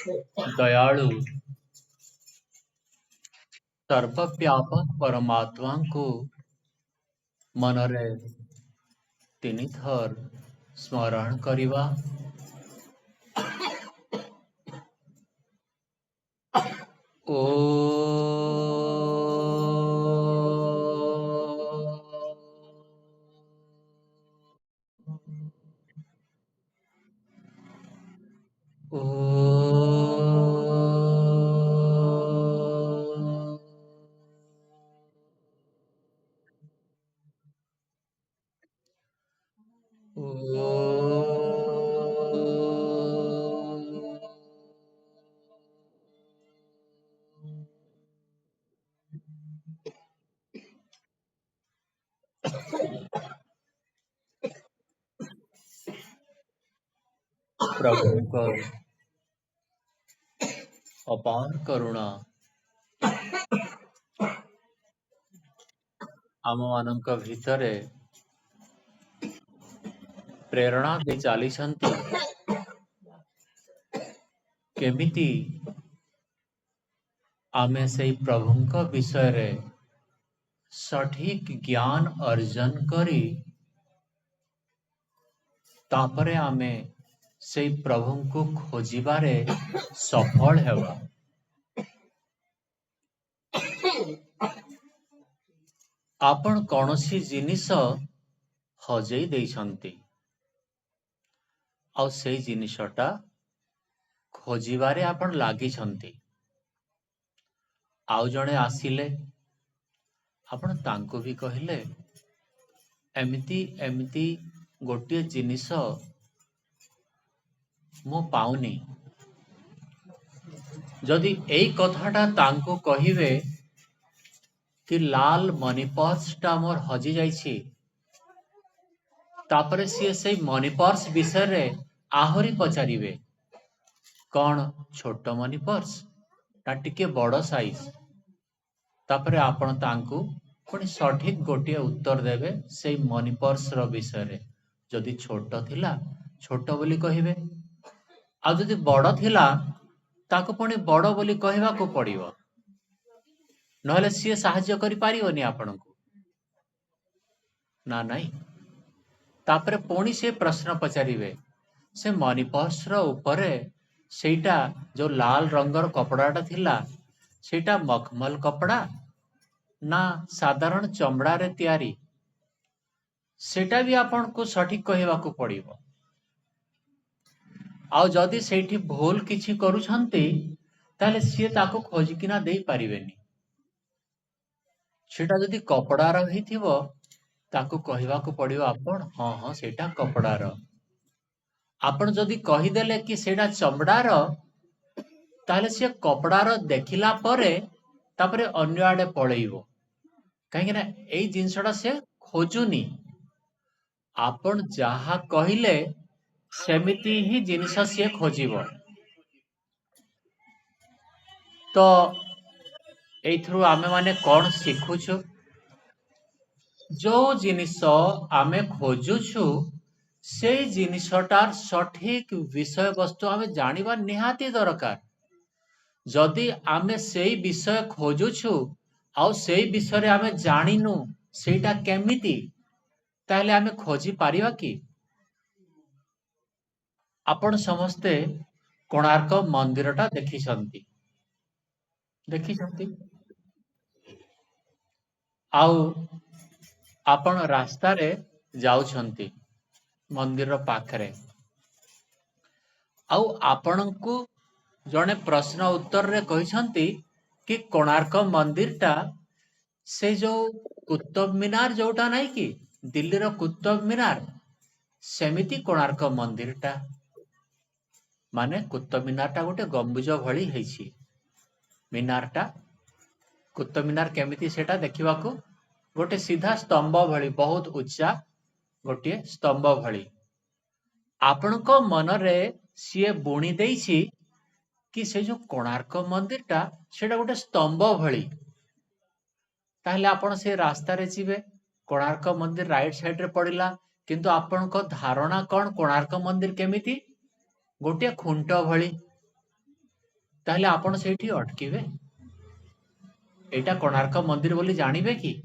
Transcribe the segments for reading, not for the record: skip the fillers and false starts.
दयालु सर्वव्यापक परमात्मा को मनरे तीन थर स्मरण करिवा ओ प्रभु अपार करुणा आम मानक भितरे प्रेरणा दे चली केमिति आमे से प्रभु विषय रे सठिक ज्ञान अर्जन करी तापरे आमे से प्रभु को खोजिबारे सफल हेवा। आपण कौनसी जिनिस हजई देइछंती और से जिनिसटा खोजिबारे आपण लागिछंती। आउ जणे आसिले आपण तांको भी कहिले एमिति एमिति गोटे जिनिस मु पाउनी। जदि एई कथाटा तांको कहिवे कि लाल मनी पर्सटा मोर हजि जाइछि तापरे सीए से मनी पर्स विषय रे आहुरी पचारिवे कौन छोट मनी पर्स ना टिके बड़ साइज तापरे आपण तांकु पुणी सठिक गोटे उत्तर देवे से मनी पर्स रो विषय रे। जदि छोट थिला छोट बोली कहिवे आ जदि बड़ थिला ताको पुणी बड़ बोली कहवा को पड़िबो नहले सीए साहाय्य करि पारिबोनी आपनकु ना नहीं। तापरे पुणी से प्रश्न पचारिवे से मनी पर्स रो ऊपरे सेटा जो लाल रंगर कपड़ाटा थिला सेटा मखमल कपड़ा ना साधारण चमड़ा रे तैयारी सेटा भी आपन को सठिक कहवा को पड़िबो। आउ जदि सेठी भूल किछि करूछंती ताले सिए ताको खोजिकिना देई पारिबेनी। सेटा जदि कपड़ार हिथिबो ताको कहवा को पड़िबो आपण हाँ हाँ सेटा कपड़ार। आपण जदि कहिदेले कि सेटा चमड़ार ताले सिए कपड़ार देखिला परे तापरे अन्य आडे पळेइबो कहीं ना एई जिंसटा से खोजुनी। आपण जहा कहिले सेमिति ही जिनिस से खोजिबो। तो एइथरु आमे माने कौन शिखुछु जो जिनिस आमे खोजुछु से जिनिसटार सठिक विषय वस्तु आमे जानिबा निहाती दरकार। जदि आमे सेई विषय खोजुछु आउ सेई विषय रे आमे जानिनु सेटा केमिति ताहले आमे खोजी पारिबा कि। आपण समस्ते कोणार्क मंदिरटा देखिछंती देखिछंती आउ आपण रास्ता रे जाउछंती मंदिर पाखरे आउ आपणकु जने प्रश्न उत्तर रे कहिछंती कि कोणार्क मंदिरटा से जो कुतुब मीनार जोटा नहीं कि दिल्ली रो कुतुब मीनार सेमिति कोणार्क मंदिरटा माने कुतुब मीनारटा गोटे गंबुज भली हेछि। मीनारटा कुतुब मीनार केमिति सेटा देखिबाकू गोटे सीधा स्तंभ भली बहुत उच्चा गोटे स्तंभ भली आपणको मनरे सीए बुणी देइछि कि से जो कोणार्क मंदिरटा सेटा गोटे स्तंभ भली ताहले आपण से रास्ता रे जिवे कोणार्क मंदिर राइट साइड रे पड़िला किंतु आपणको धारणा कोन कोणार्क मंदिर केमिति गोटे खुंट भली ताहले आपण सेठी अटकिबे एटा कोणार्क मंदिर बोली जानिबे कि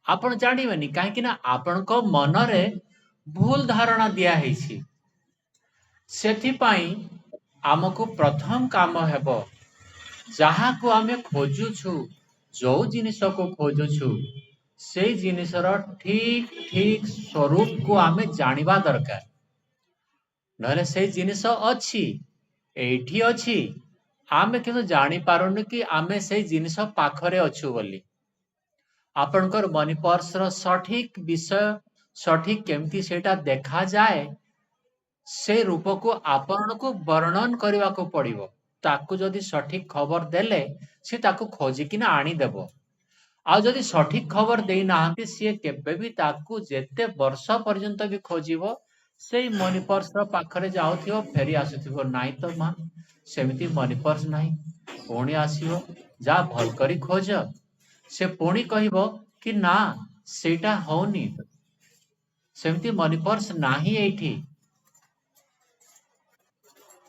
आपण जानिबेनी काहे कि ना आपणको मनरे भूल धारणा दिया हेछि सेथि पई आमको प्रथम काम हेबो ଯାହାକୁ ଆମେ ଖୋଜୁଛୁ ଯୋଉ ଜିନିଷକୁ ଖୋଜୁଛୁ ସେଇ ଜିନିଷର ଠିକ ଠିକ ସ୍ୱରୂପକୁ ଆମେ ଜାଣିବା ଦରକାର ନହେଲେ ସେଇ ଜିନିଷ ଅଛି ଏଇଠି ଅଛି ଆମେ କିନ୍ତୁ ଜାଣିପାରୁନୁ କି ଆମେ ସେଇ ଜିନିଷ ପାଖରେ ଅଛୁ ବୋଲି ଆପଣଙ୍କର ମନି ପର୍ସର ସଠିକ ବିଷୟ ସଠିକ କେମିତି ସେଇଟା ଦେଖାଯାଏ ସେ ରୂପକୁ ଆପଣଙ୍କୁ ବର୍ଣ୍ଣନ କରିବାକୁ ପଡିବ ତାକୁ ଯଦି ସଠିକ ଖବର ଦେଲେ ସେ ତାକୁ ଖୋଜିକିନା ଆଣିଦେବ ଆଉ ଯଦି ସଠିକ ଖବର ଦେଇନାହାନ୍ତି ସିଏ କେବେ ବି ତାକୁ ଯେତେ ବର୍ଷ ପର୍ଯ୍ୟନ୍ତ ବି ଖୋଜିବ ସେଇ ମନି ପର୍ସର ପାଖରେ ଯାଉଥିବ ଫେରି ଆସୁଥିବ ନାଇଁ ତ ମା ସେମିତି ମନି ପର୍ସ ନାହିଁ ପୁଣି ଆସିବ ଯା ଭଲ କରି ଖୋଜ ସେ ପୁଣି କହିବ କି ନା ସେଇଟା ହଉନି ସେମିତି ମନି ପର୍ସ ନାହିଁ ଏଇଠି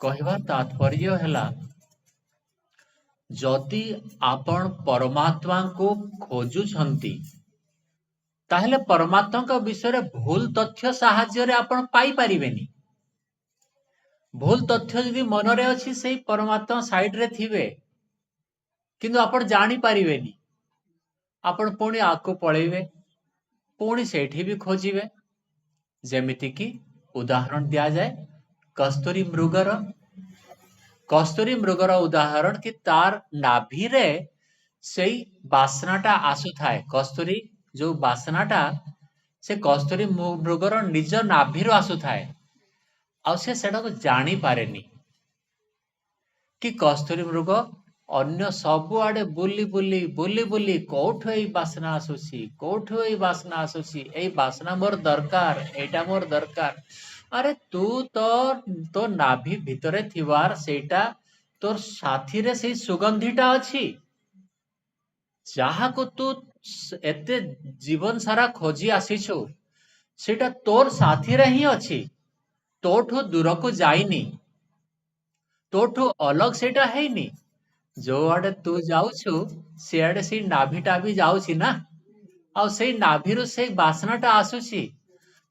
କହିବାର ତାତ୍ପର୍ଯ୍ୟ ହେଲା ଯଦି ଆପଣ ପରମାତ୍ମାଙ୍କୁ ଖୋଜୁଛନ୍ତି ତାହେଲେ ପରମାତ୍ମାଙ୍କ ବିଷୟରେ ଭୁଲ ତଥ୍ୟ ସାହାଯ୍ୟରେ ଆପଣ ପାଇପାରିବେନି ଭୁଲ ତଥ୍ୟ ଯଦି ମନରେ ଅଛି ସେଇ ପରମାତ୍ମା ସାଇଡରେ ଥିବେ କିନ୍ତୁ ଆପଣ ଜାଣିପାରିବେନି ଆପଣ ପୁଣି ଆଗକୁ ପଳେଇବେ ପୁଣି ସେଇଠି ବି ଖୋଜିବେ ଯେମିତିକି ଉଦାହରଣ ଦିଆଯାଏ କସ୍ତୁରୀ ମୃଗର ଉଦାହରଣ କି ତାର ନାଭିରେ ସେଇ ବାସ୍ନାଟା ଆସୁଥାଏ କସ୍ତୁରୀ ଯୋଉ ବାସ୍ନାଟା ସେ କସ୍ତୁରୀ ମୃଗର ନିଜ ନାଭିରୁ ଆସୁଥାଏ ଆଉ ସେ ସେଟାକୁ ଜାଣିପାରେନି କି କସ୍ତୁରୀ ମୃଗ ଅନ୍ୟ ସବୁଆଡେ ବୁଲି ବୁଲି ବୁଲି ବୁଲି କୋଉଠୁ ଏଇ ବାସ୍ନା ଆସୁଛି ଏଇ ବାସ୍ନା ମୋର ଦରକାର ଏଇଟା ମୋର ଦରକାର ଆରେ ତୁ ତୋ ନାଭି ଭିତରେ ଥିବାର ସେଇଟା ତୋର ସାଥିରେ ସେଇ ସୁଗନ୍ଧିଟା ଅଛି ଯାହାକୁ ତୁ ଏତେ ଜୀବନ ସାରା ଖୋଜି ଆସିଛୁ ସେଇଟା ତୋର ସାଥିରେ ହିଁ ଅଛି ତୋଠୁ ଦୂରକୁ ଯାଇନି ତୋଠୁ ଅଲଗ ସେଇଟା ହେଇନି ଯୋଉଆଡେ ତୁ ଯାଉଛୁ ସିଆଡେ ସେଇ ନାଭିଟା ବି ଯାଉଛି ନା ଆଉ ସେଇ ନାଭିରୁ ସେଇ ବାସ୍ନାଟା ଆସୁଛି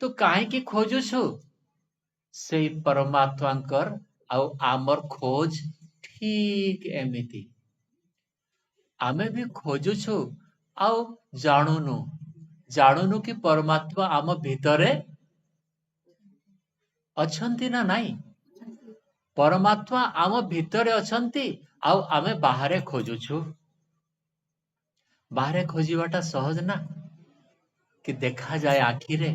ତୁ କାହିଁକି ଖୋଜୁଛୁ ସେଇ ପରମାତ୍ମାଙ୍କର ଆଉ ଆମର ଖୋଜ ଠିକ ଏମିତି ଆମେ ବି ଖୋଜୁଛୁ ଆଉ ଜାଣୁନୁ କି ପରମାତ୍ମା ଆମ ଭିତରେ ଅଛନ୍ତି ନା ନାଇଁ ପରମାତ୍ମା ଆମ ଭିତରେ ଅଛନ୍ତି ଆଉ ଆମେ ବାହାରେ ଖୋଜୁଛୁ ବାହାରେ ଖୋଜିବାଟା ସହଜ ନା କି ଦେଖାଯାଏ ଆଖିରେ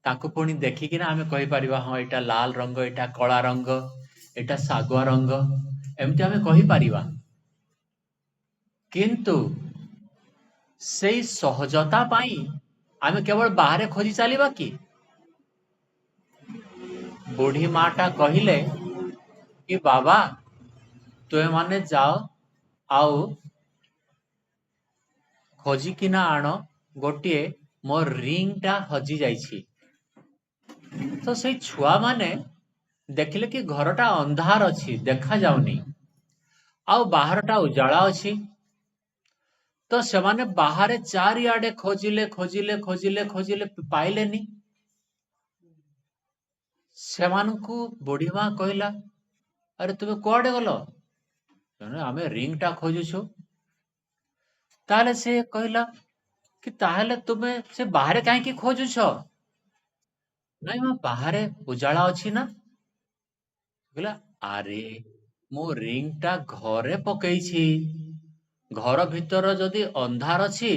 ତାକୁ ପୁଣି ଦେଖିକିନା ଆମେ କହିପାରିବା ହଁ ଏଇଟା ଲାଲ ରଙ୍ଗ ଏଇଟା କଳା ରଙ୍ଗ ଏଇଟା ଶାଗୁଆ ରଙ୍ଗ ଏମିତି ଆମେ କହିପାରିବା କିନ୍ତୁ ସେଇ ସହଜତା ପାଇଁ ଆମେ କେବଳ ବାହାରେ ଖୋଜି ଚାଲିବା କି ବୁଢୀ ମାଟା କହିଲେ କି ବାବା ତୁମେ ମାନେ ଯାଅ ଆଉ ଖୋଜିକିନା ଆଣ ଗୋଟିଏ ମୋ ରିଂଟା ହଜି ଯାଇଛି ତ ସେଇ ଛୁଆମାନେ ଦେଖିଲେ କି ଘରଟା ଅନ୍ଧାର ଅଛି ଦେଖାଯାଉନି ଆଉ ବାହାରଟା ଉଜାଳା ଅଛି ତ ସେମାନେ ବାହାରେ ଚାରିଆଡେ ଖୋଜିଲେ ପାଇଲେନି ସେମାନଙ୍କୁ ବୁଢୀମା କହିଲା ଆରେ ତୁମେ କୁଆଡେ ଗଲ ଆମେ ରିଂଟା ଖୋଜୁଛୁ ତାହେଲେ ସେ କହିଲା କି ତାହେଲେ ତୁମେ ସେ ବାହାରେ କାହିଁକି ଖୋଜୁଛ ନାଇଁ ମା ବାହାରେ ଉଜାଳା ଅଛି ନା କହିଲା ଆରେ ମୁଁ ରିଂଟା ଘରେ ପକେଇଛି ଘର ଭିତର ଯଦି ଅନ୍ଧାର ଅଛି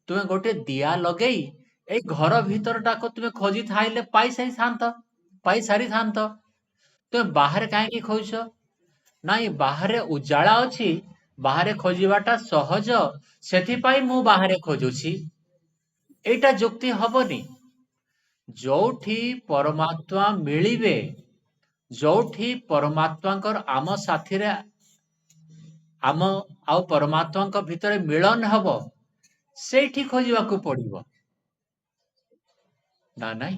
ତୁମେ ଗୋଟେ ଦିଆ ଲଗେଇ ଏଇ ଘର ଭିତରଟାକୁ ତୁମେ ଖୋଜିଥାଇଲେ ପାଇସାରିଥାନ୍ତ ତୁମେ ବାହାରେ କାହିଁକି ଖୋଜୁଛ ନାଇଁ ବାହାରେ ଉଜାଳା ଅଛି ବାହାରେ ଖୋଜିବାଟା ସହଜ ସେଥିପାଇଁ ମୁଁ ବାହାରେ ଖୋଜୁଛି ଏଇଟା ଯୁକ୍ତି ହବନି ଯୋଉଠି ପରମାତ୍ମା ମିଳିବେ ଯୋଉଠି ପରମାତ୍ମାଙ୍କର ଆମ ସାଥିରେ ଆମ ଆଉ ପରମାତ୍ମାଙ୍କ ଭିତରେ ମିଳନ ହବ ସେଇଠି ଖୋଜିବାକୁ ପଡିବ ନା ନାଇଁ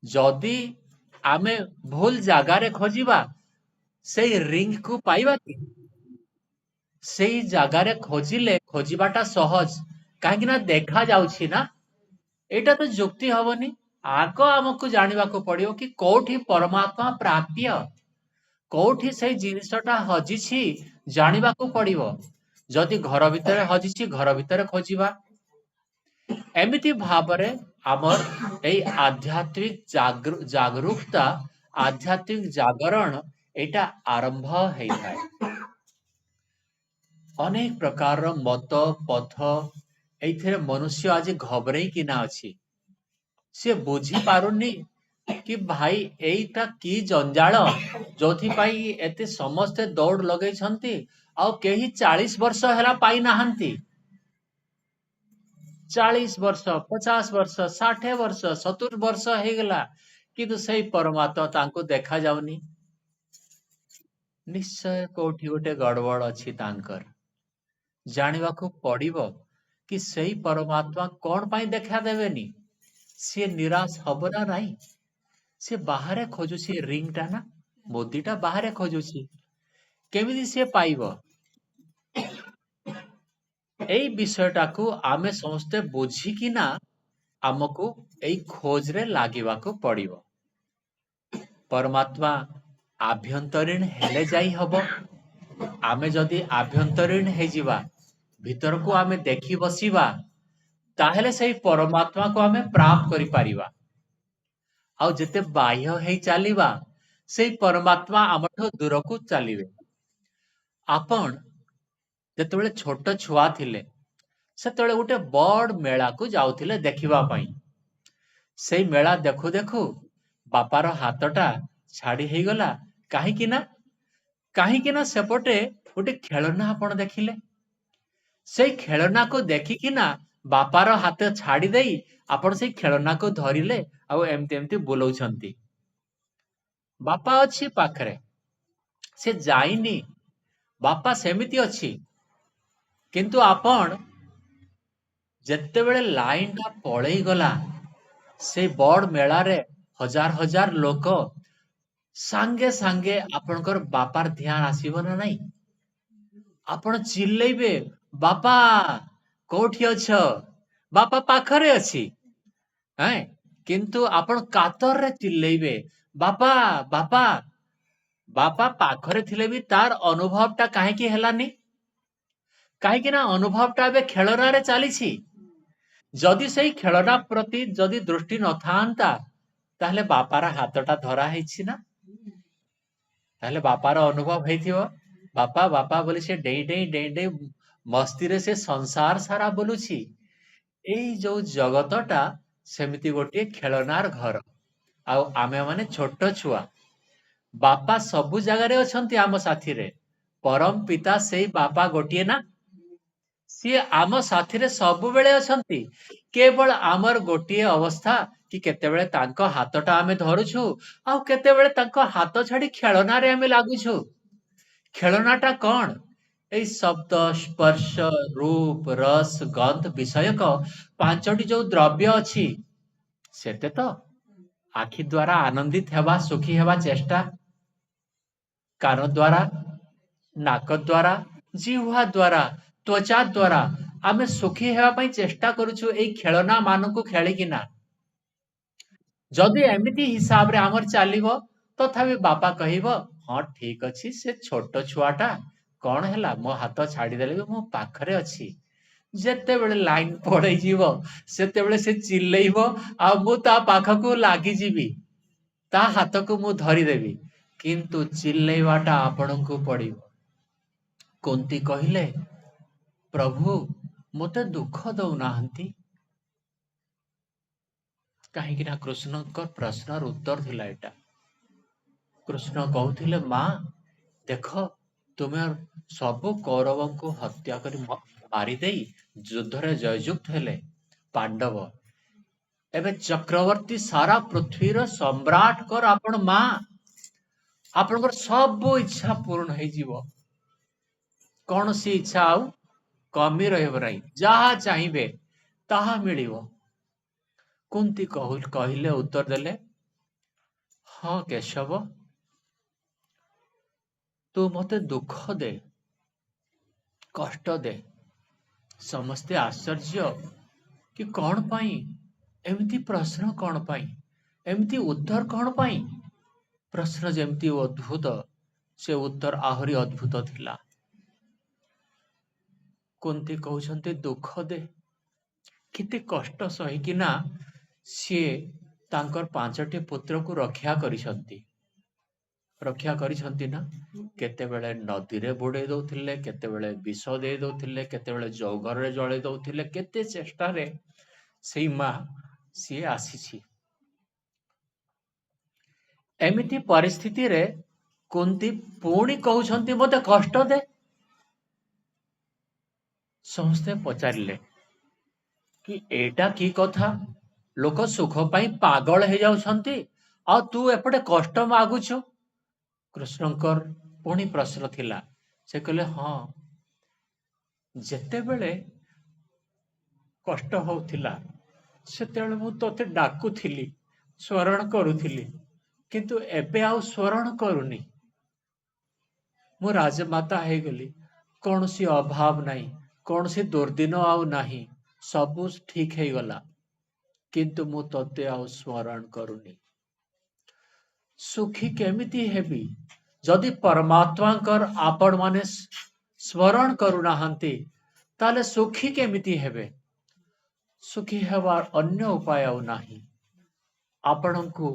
ଯଦି ଆମେ ଭୁଲ ଜାଗାରେ ଖୋଜିବା ସେଇ ରିଙ୍ଗ କୁ ପାଇବା କି? ସେଇ ଜାଗାରେ ଖୋଜିବାଟା ସହଜ, କାହିଁକି ନା ଦେଖା ଯାଉଛି ନା। ଏଇଟା ତ ଯୁକ୍ତି ହବନି। ଆଗ ଆମକୁ ଜାଣିବାକୁ ପଡିବ କି କୋଉଠି ପରମାତ୍ମା ପ୍ରାପ୍ୟ, କୋଉଠି ସେଇ ଜିନିଷଟା ହଜିଛି ଜାଣିବାକୁ ପଡିବ। ଯଦି ଘର ଭିତରେ ହଜିଛି, ଘର ଭିତରେ ଖୋଜିବା। ଏମିତି ଭାବରେ ଆମର ଏଇ ଜାଗରୁକତା, ଆଧ୍ୟାତ୍ମିକ ଜାଗରଣ ଏଇଟା ଆରମ୍ଭ ହେଇଥାଏ। ଅନେକ ପ୍ରକାରର ମତ ପଥ ଏଇଥିରେ ମନୁଷ୍ୟ ଆଜି ଘବରେଇକିନା ଅଛି। ସିଏ ବୁଝି ପାରୁନି କି ଭାଇ ଏଇଟା କି ଜଞ୍ଜାଳ, ଯୋଉଥିପାଇଁ ଏତେ ସମସ୍ତେ ଦୌଡ଼ ଲଗେଇଛନ୍ତି ଆଉ କେହି 40 ବର୍ଷ ହେଲା ପାଇନାହାନ୍ତି। 40 ବର୍ଷ, 50 ବର୍ଷ, 60 ବର୍ଷ, 70 ବର୍ଷ ହେଇଗଲା, କିନ୍ତୁ ସେଇ ପରମାତ୍ମା ତାଙ୍କୁ ଦେଖା ଯାଉନି। ନିଶ୍ଚୟ କୋଉଠି ଗୋଟେ ଗଡବଡ ଅଛି ତାଙ୍କର। ଜାଣିବାକୁ ପଡିବ କି ସେଇ ପରମାତ୍ମା କଣ ପାଇଁ ଦେଖା ଦେବେନି? ସିଏ ନିରାଶ ହବ ନା ନାହିଁ? ସିଏ ବାହାରେ ଖୋଜୁଛି ରିଙ୍ଗ ଟା ନା, ମୋଦିଟା ବାହାରେ ଖୋଜୁଛି। କେମିତି ସିଏ ପାଇବ? ଏଇ ବିଷୟଟାକୁ ଆମେ ସମସ୍ତେ ବୁଝିକିନା ଆମକୁ ଏଇ ଖୋଜରେ ଲାଗିବାକୁ ପଡିବ। ପରମାତ୍ମା ଆଭ୍ୟନ୍ତରୀଣ ହେଲେ ଯାଇ ହବ। ଆମେ ଯଦି ଆଭ୍ୟନ୍ତରୀଣ ହେଇଯିବା, ଭିତରକୁ ଆମେ ଦେଖି ବସିବା, ତାହେଲେ ସେଇ ପରମାତ୍ମାକୁ ଆମେ ପ୍ରାପ୍ତ କରିପାରିବା। ଆଉ ଯେତେ ବାହ୍ୟ ହେଇ ଚାଲିବା, ସେଇ ପରମାତ୍ମା ଆମଠୁ ଦୂରକୁ ଚାଲିବେ। ଆପଣ ଯେତେବେଳେ ଛୋଟ ଛୁଆ ଥିଲେ, ସେତେବେଳେ ଗୋଟେ ବଡ ମେଳାକୁ ଯାଉଥିଲେ ଦେଖିବା ପାଇଁ। ସେଇ ମେଳା ଦେଖୁ ଦେଖୁ ବାପାର ହାତଟା ଛାଡି ହେଇଗଲା। କାହିଁକି ନା? କାହିଁକି ନା ସେପଟେ ଗୋଟେ ଖେଳନା ଆପଣ ଦେଖିଲେ। ସେଇ ଖେଳନାକୁ ଦେଖିକିନା ବାପାର ହାତ ଛାଡି ଦେଇ ଆପଣ ସେଇ ଖେଳନାକୁ ଧରିଲେ ଆଉ ଏମିତି ଏମିତି ବୁଲଉଛନ୍ତି। ବାପା ଅଛି ପାଖରେ, ସେ ଯାଇନି, ବାପା ସେମିତି ଅଛି। କିନ୍ତୁ ଆପଣ ଯେତେବେଳେ ଲାଇନ ଟା ପଳେଇ ଗଲା, ସେଇ ବଡ ମେଳାରେ ହଜାର ହଜାର ଲୋକ, ସାଙ୍ଗେ ସାଙ୍ଗେ ଆପଣଙ୍କର ବାପାର ଧ୍ୟାନ ଆସିବ ନା ନାଇଁ? ଆପଣ ଚିଲ୍ଲେଇବେ, ବାପା କୋଉଠି ଅଛ? ବାପା ପାଖରେ ଅଛି। ହେଁ, କିନ୍ତୁ ଆପଣ କାତରରେ ଚିଲ୍ଲେଇବେ, ବାପା ବାପା। ବାପା ପାଖରେ ଥିଲେ ବି ତାର ଅନୁଭବ ଟା କାହିଁକି ହେଲାନି? କାହିଁକି ନା ଅନୁଭବ ଟା ଏବେ ଖେଳନାରେ ଚାଲିଛି। ଯଦି ସେଇ ଖେଳନା ପ୍ରତି ଯଦି ଦୃଷ୍ଟି ନଥାନ୍ତା, ତାହେଲେ ବାପାର ହାତଟା ଧରା ହେଇଛି ନା? ତାହେଲେ ବାପାର ଅନୁଭବ ହେଇଥିବ, ବାପା ବାପା ବୋଲି ସେ ଡେଇଁ ଡେଇଁ ଡେଇଁ ଡେଇଁ ମସ୍ତିରେ ସେ ସଂସାର ସାରା ବୁଲୁଛି। ଏଇ ଯୋଉ ଜଗତଟା ସେମିତି ଗୋଟିଏ ଖେଳନାର ଘର। ଆଉ ଆମେ ମାନେ ଛୋଟ ଛୁଆ। ବାପା ସବୁ ଜାଗାରେ ଅଛନ୍ତି ଆମ ସାଥିରେ। ପରମ ପିତା ସେଇ ବାପା ଗୋଟିଏ ନା? ସିଏ ଆମ ସାଥିରେ ସବୁବେଳେ ଅଛନ୍ତି। କେବଳ ଆମର ଗୋଟିଏ ଅବସ୍ଥା କି କେତେବେଳେ ତାଙ୍କ ହାତଟା ଆମେ ଧରୁଛୁ, ଆଉ କେତେବେଳେ ତାଙ୍କ ହାତ ଛାଡି ଖେଳନାରେ ଆମେ ଲାଗୁଛୁ। ଖେଳନାଟା କଣ? ଏଇ ଶବ୍ଦ, ସ୍ପର୍ଶ, ରୂପ, ରସ, ଗନ୍ଧ ବିଷୟକ ପାଞ୍ଚଟି ଯୋଉ ଦ୍ରବ୍ୟ ଅଛି, ସେତେ ତ ଆଖି ଦ୍ୱାରା ଆନନ୍ଦିତ ହେବା, ସୁଖୀ ହେବା ଚେଷ୍ଟା, କାନ ଦ୍ୱାରା, ନାକ ଦ୍ୱାରା, ଜିହ୍ବା ଦ୍ୱାରା, ତ୍ୱଚା ଦ୍ୱାରା ଆମେ ସୁଖୀ ହେବା ପାଇଁ ଚେଷ୍ଟା କରୁଛୁ ଏଇ ଖେଳନା ମାନଙ୍କୁ ଖେଳିକିନା। ଯଦି ଏମିତି ହିସାବରେ ଆମର ଚାଲିବ, ତଥାପି ବାପା କହିବ, ହଁ ଠିକ ଅଛି, ସେ ଛୋଟ ଛୁଆଟା, କଣ ହେଲା, ମୋ ହାତ ଛାଡିଦେଲେ ବି ମୋ ପାଖରେ ଅଛି। ଯେତେବେଳେ ଲାଇନ ପଳେଇଯିବ, ସେତେବେଳେ ସେ ଚିଲ୍ଲେଇବ ଆଉ ମୁଁ ତା ପାଖକୁ ଲାଗିଯିବି, ତା ହାତକୁ ମୁଁ ଧରିଦେବି। କିନ୍ତୁ ଚିଲ୍ଲେଇବାଟା ଆପଣଙ୍କୁ ପଡିବ। କୁନ୍ତି କହିଲେ, ପ୍ରଭୁ ମୋତେ ଦୁଃଖ ଦଉନାହାନ୍ତି। କାହିଁକି ନା କୃଷ୍ଣଙ୍କ ପ୍ରଶ୍ନର ଉତ୍ତର ଥିଲା ଏଇଟା। କୃଷ୍ଣ କହୁଥିଲେ, ମା ଦେଖ, ତୁମେ ସବୁ କୌରବଙ୍କୁ ହତ୍ୟା କରି ମାରିଦେଇ ଯୁଦ୍ଧରେ ଜୟଯୁକ୍ତ ହେଲେ ପାଣ୍ଡବ। ଏବେ ଚକ୍ରବର୍ତ୍ତୀ ସାରା ପୃଥ୍ୱୀର ସମ୍ରାଟଙ୍କର ଆପଣ ମା। ଆପଣଙ୍କର ସବୁ ଇଚ୍ଛା ପୂରଣ ହେଇଯିବ। କୌଣସି ଇଚ୍ଛା ଆଉ କମି ରହିବ ନାହିଁ। ଯାହା ଚାହିଁବେ ତାହା ମିଳିବ। କୁନ୍ତି କହିଲେ, ଉତ୍ତର ଦେଲେ, ହଁ କେଶବ, तू मते दुख दे, कष्ट दे। समस्ते आश्चर्य कि कौन पाई एमती प्रश्न, कौन पाई एमती उत्तर, कौन पाई। प्रश्न जेमती अद्भुत, से उत्तर आहरी अद्भुत थिला। कुंती कहउछन्ते दुख दे, केते कष्ट सहिकिना सिए तांकर 5टी पुत्र को रक्षा करिसंती। रक्षा करिसंती ना, केतेबेले नदी रे बुड़े दउथिले, केतेबेले विष दे दउथिले, केतेबेले जौगर रे जळे दउथिले, केते चेष्टा रे सेई मां सिए आसीछि। एमिति परिस्थिति रे कुंती पुणी कहउछन्ती मते कष्ट दे। समस्ते पचारिले कि एटा की कथा, लोक सुख पाई पागल हे जाउछन्ती आ तू एपटे कष्ट मागुछु। कृष्णकर पुणी प्रश्न थिला। से कहले हाँ, जेतेबेले कष्ट होउथिला सेतेबेले मु तोते डाकुथिली, स्मरण करुथिली, किंतु एबे आउ स्मरण करुनी। मु राजमाता हे गली, कौनसी अभाव नहीं, कौनसी दुर्दिन आउ नहीं, सबु ठीक हे गला, किंतु मु तोते आउ स्मरण करुनी। सुखी केमिति हेबी जदि परमात्मांकर आपण माने स्मरण करुनाहांती, ताले सुखी केमिति हेबे। सुखी हेबार अन्य उपाय आउ नाही। आपणको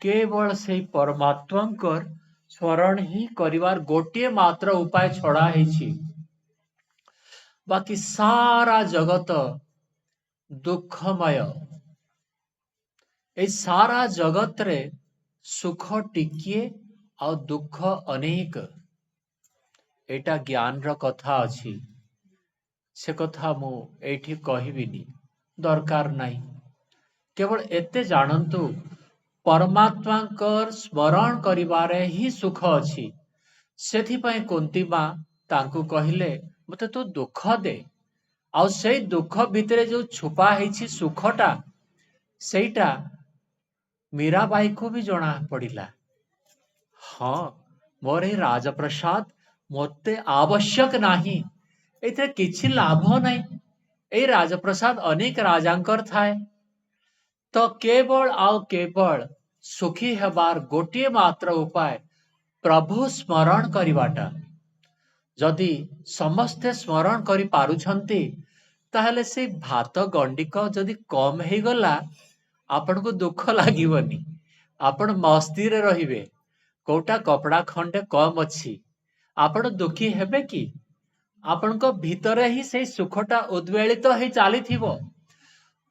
केवल से परमात्मांकर स्मरण ही करिवार गोटे मात्र उपाय छड़ा हेछि। बाकी सारा जगत दुखमय। ए सारा जगत रे सुख टिकिए और दुख अनेक। एटा ज्ञान र कथा अछि, से कथा मु एठी कहिबिनी, दरकार नाही। केवल एते जानंतु परमात्मांकर स्मरण करिवारे ही सुख अछि। सेथि पई कुंती मां तांकु कहिले मते तो दुख दे, आउ सेई दुख भितरे जो छुपा हेछि सुखटा, सेईटा मीराबाई को भी जଣା पड़िला। हाँ, मोर ए राजप्रसाद मते आवश्यक नाही, एथे किछि लाभ नाही। ए राजप्रसाद अनेक राजांकर थाए। तो केवल आउ केवल सुखी हेबार गोटे मात्र उपाय प्रभु स्मरण करिवाटा। जदि समस्ते स्मरण करि पारुछन्ति, ताहले से भात गंडिक जदि कम हे गला, आपण को दुख लागिवनी। आपण मस्ती रे रहिबे, कोटा कपड़ा खंडे कम अछि, आपण दुखी हेबे कि? आपण को भीतरे ही से सुखटा उद्वेलित हे चाली थिबो।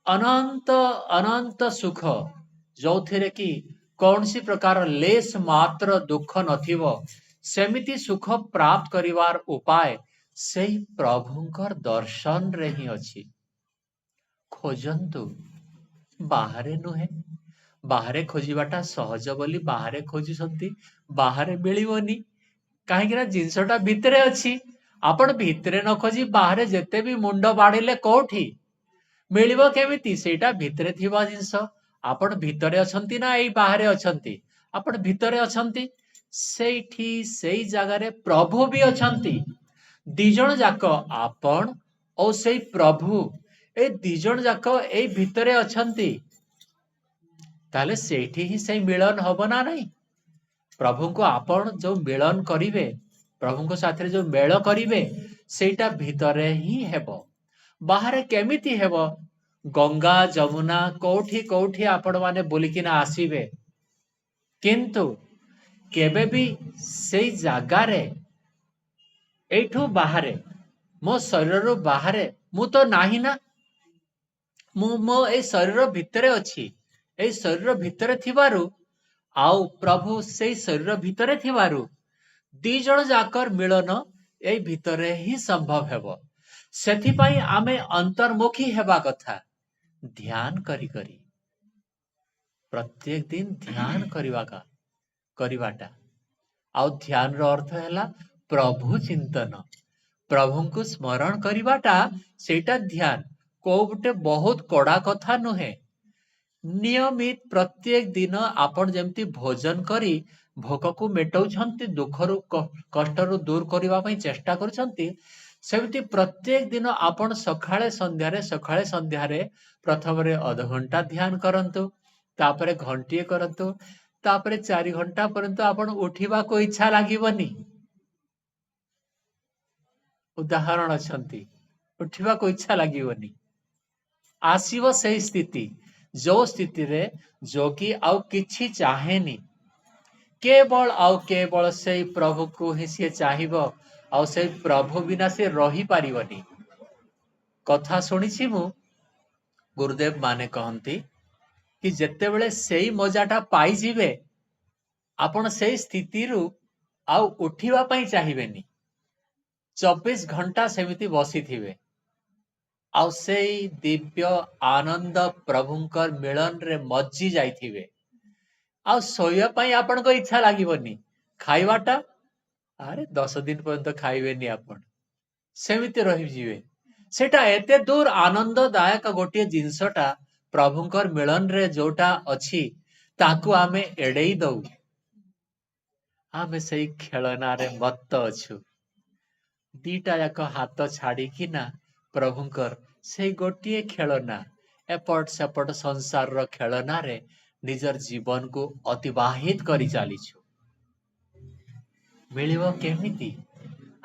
अनंत अनंत सुख, जोथिरे कि कौनसी प्रकार लेस मात्र दुख नथिबो, सेमिति सुख प्राप्त करिवार उपाय सेई प्रभुंकर दर्शन रे ही अछि। खोजंतु, बाहरे नुहे। बाहरे खोजिबाटा सहज बोली बाहरे खोजुसंती, बाहरे मिलिबोनी। काहेकि जिनसटा भितरे अछि। आपण भितरे न खोजी बाहरे जेते भी मुंड बाड़िले कोठी मिलिबो केमिति? सेटा भितरे थिबा जिंस। आपण भितरे अछंती ना एई बाहरे अछंती? आपण भितरे अछंती। सेठी सेई जगारे प्रभु भी अछंती। दिजण जाक आपण और सेई प्रभु, ए दिजण जाक एई भितरे अछंती। ताले सेठी ही सेई मिलन हबो ना नहीं? प्रभु को आपण जो मिलन करिवे, प्रभु को साथे जो मेल करिवे, सेटा भितरे ही हेबो। बाहरे केमिति हेबो? गंगा जमुना कोठी कोठी आपण माने बुलिकिना आसीबे, किंतु केबे भी सेई जागारे एठू बाहरे मो शरीर बाहरे मु तो नाही ना। मो ए शरीर भितरे अछि। ए शरीर भितरे थिबारु आउ प्रभु सेई शरीर भितरे थिबारु दी जण जाकर मिलन ए भितरे ही संभव हेबो। सेथि पई आमे अंतर्मुखी हेबा कथा। ध्यान करी करी प्रत्येक दिन ध्यान करिवाटा। आउ ध्यान रो अर्थ हैला प्रभु चिंतन। प्रभु को स्मरण करिवाटा सेटा ध्यान। को गुटे बहुत कड़ा कथा नुहे। नियमित प्रत्येक दिन आपण जेमती भोजन करी ଭୋକକୁ ମେଟଉଛନ୍ତି, ଦୁଃଖରୁ କଷ୍ଟରୁ ଦୂର କରିବା ପାଇଁ ଚେଷ୍ଟା କରୁଛନ୍ତି, ସେମିତି ପ୍ରତ୍ୟେକ ଦିନ ଆପଣ ସକାଳେ ସନ୍ଧ୍ୟାରେ ପ୍ରଥମରେ ଅଧଘଣ୍ଟା ଧ୍ୟାନ କରନ୍ତୁ, ତାପରେ ଘଣ୍ଟିଏ କରନ୍ତୁ, ତାପରେ 4 ଘଣ୍ଟା ପର୍ଯ୍ୟନ୍ତ ଆପଣ ଉଠିବାକୁ ଇଚ୍ଛା ଲାଗିବନି। ଉଦାହରଣ ଅଛନ୍ତି, ଉଠିବାକୁ ଇଚ୍ଛା ଲାଗିବନି। ଆସିବ ସେଇ ସ୍ଥିତି, ଯୋଉ ସ୍ଥିତିରେ ଯୋଗୀ ଆଉ କିଛି ଚାହେଁନି, କେବଳ ସେଇ ପ୍ରଭୁକୁ ହିଁ ସିଏ ଚାହିଁବ, ଆଉ ସେଇ ପ୍ରଭୁ ବିନା ସିଏ ରହିପାରିବନି। କଥା ଶୁଣିଛି ମୁଁ, ଗୁରୁଦେବ ମାନେ କହନ୍ତି କି ଯେତେବେଳେ ସେଇ ମଜାଟା ପାଇଯିବେ, ଆପଣ ସେଇ ସ୍ଥିତିରୁ ଆଉ ଉଠିବା ପାଇଁ ଚାହିଁବେନି। 24 ଘଣ୍ଟା ସେମିତି ବସିଥିବେ, ଆଉ ସେଇ ଦିବ୍ୟ ଆନନ୍ଦ ପ୍ରଭୁଙ୍କର ମିଳନରେ ମଜ୍ଜି ଯାଇଥିବେ, ଆଉ ଶୋଇବା ପାଇଁ ଆପଣଙ୍କ ଇଚ୍ଛା ଲାଗିବନି। ଖାଇବାଟା, ଆରେ 10 ଦିନ ପର୍ଯ୍ୟନ୍ତ ଖାଇବେନି ଆପଣ, ସେମିତି ରହିଯିବେ। ସେଟା ଏତେ ଦୂର ଆନନ୍ଦଦାୟକ ଗୋଟିଏ ଜିନିଷଟା, ପ୍ରଭୁଙ୍କର ମିଳନରେ ଯୋଉଟା ଅଛି, ତାକୁ ଆମେ ଏଡେଇ ଦଉ। ଆମେ ସେଇ ଖେଳନାରେ ମତ୍ତ ଅଛୁ। ଦିଟା ଯାକ ହାତ ଛାଡିକିନା ପ୍ରଭୁଙ୍କର ସେଇ ଗୋଟିଏ ଖେଳନା, ଏପଟ ସେପଟ ସଂସାରର ଖେଳନାରେ ନିଜର ଜୀବନକୁ ଅତିବାହିତ କରି ଚାଲିଛୁ। ମିଳିବ କେମିତି?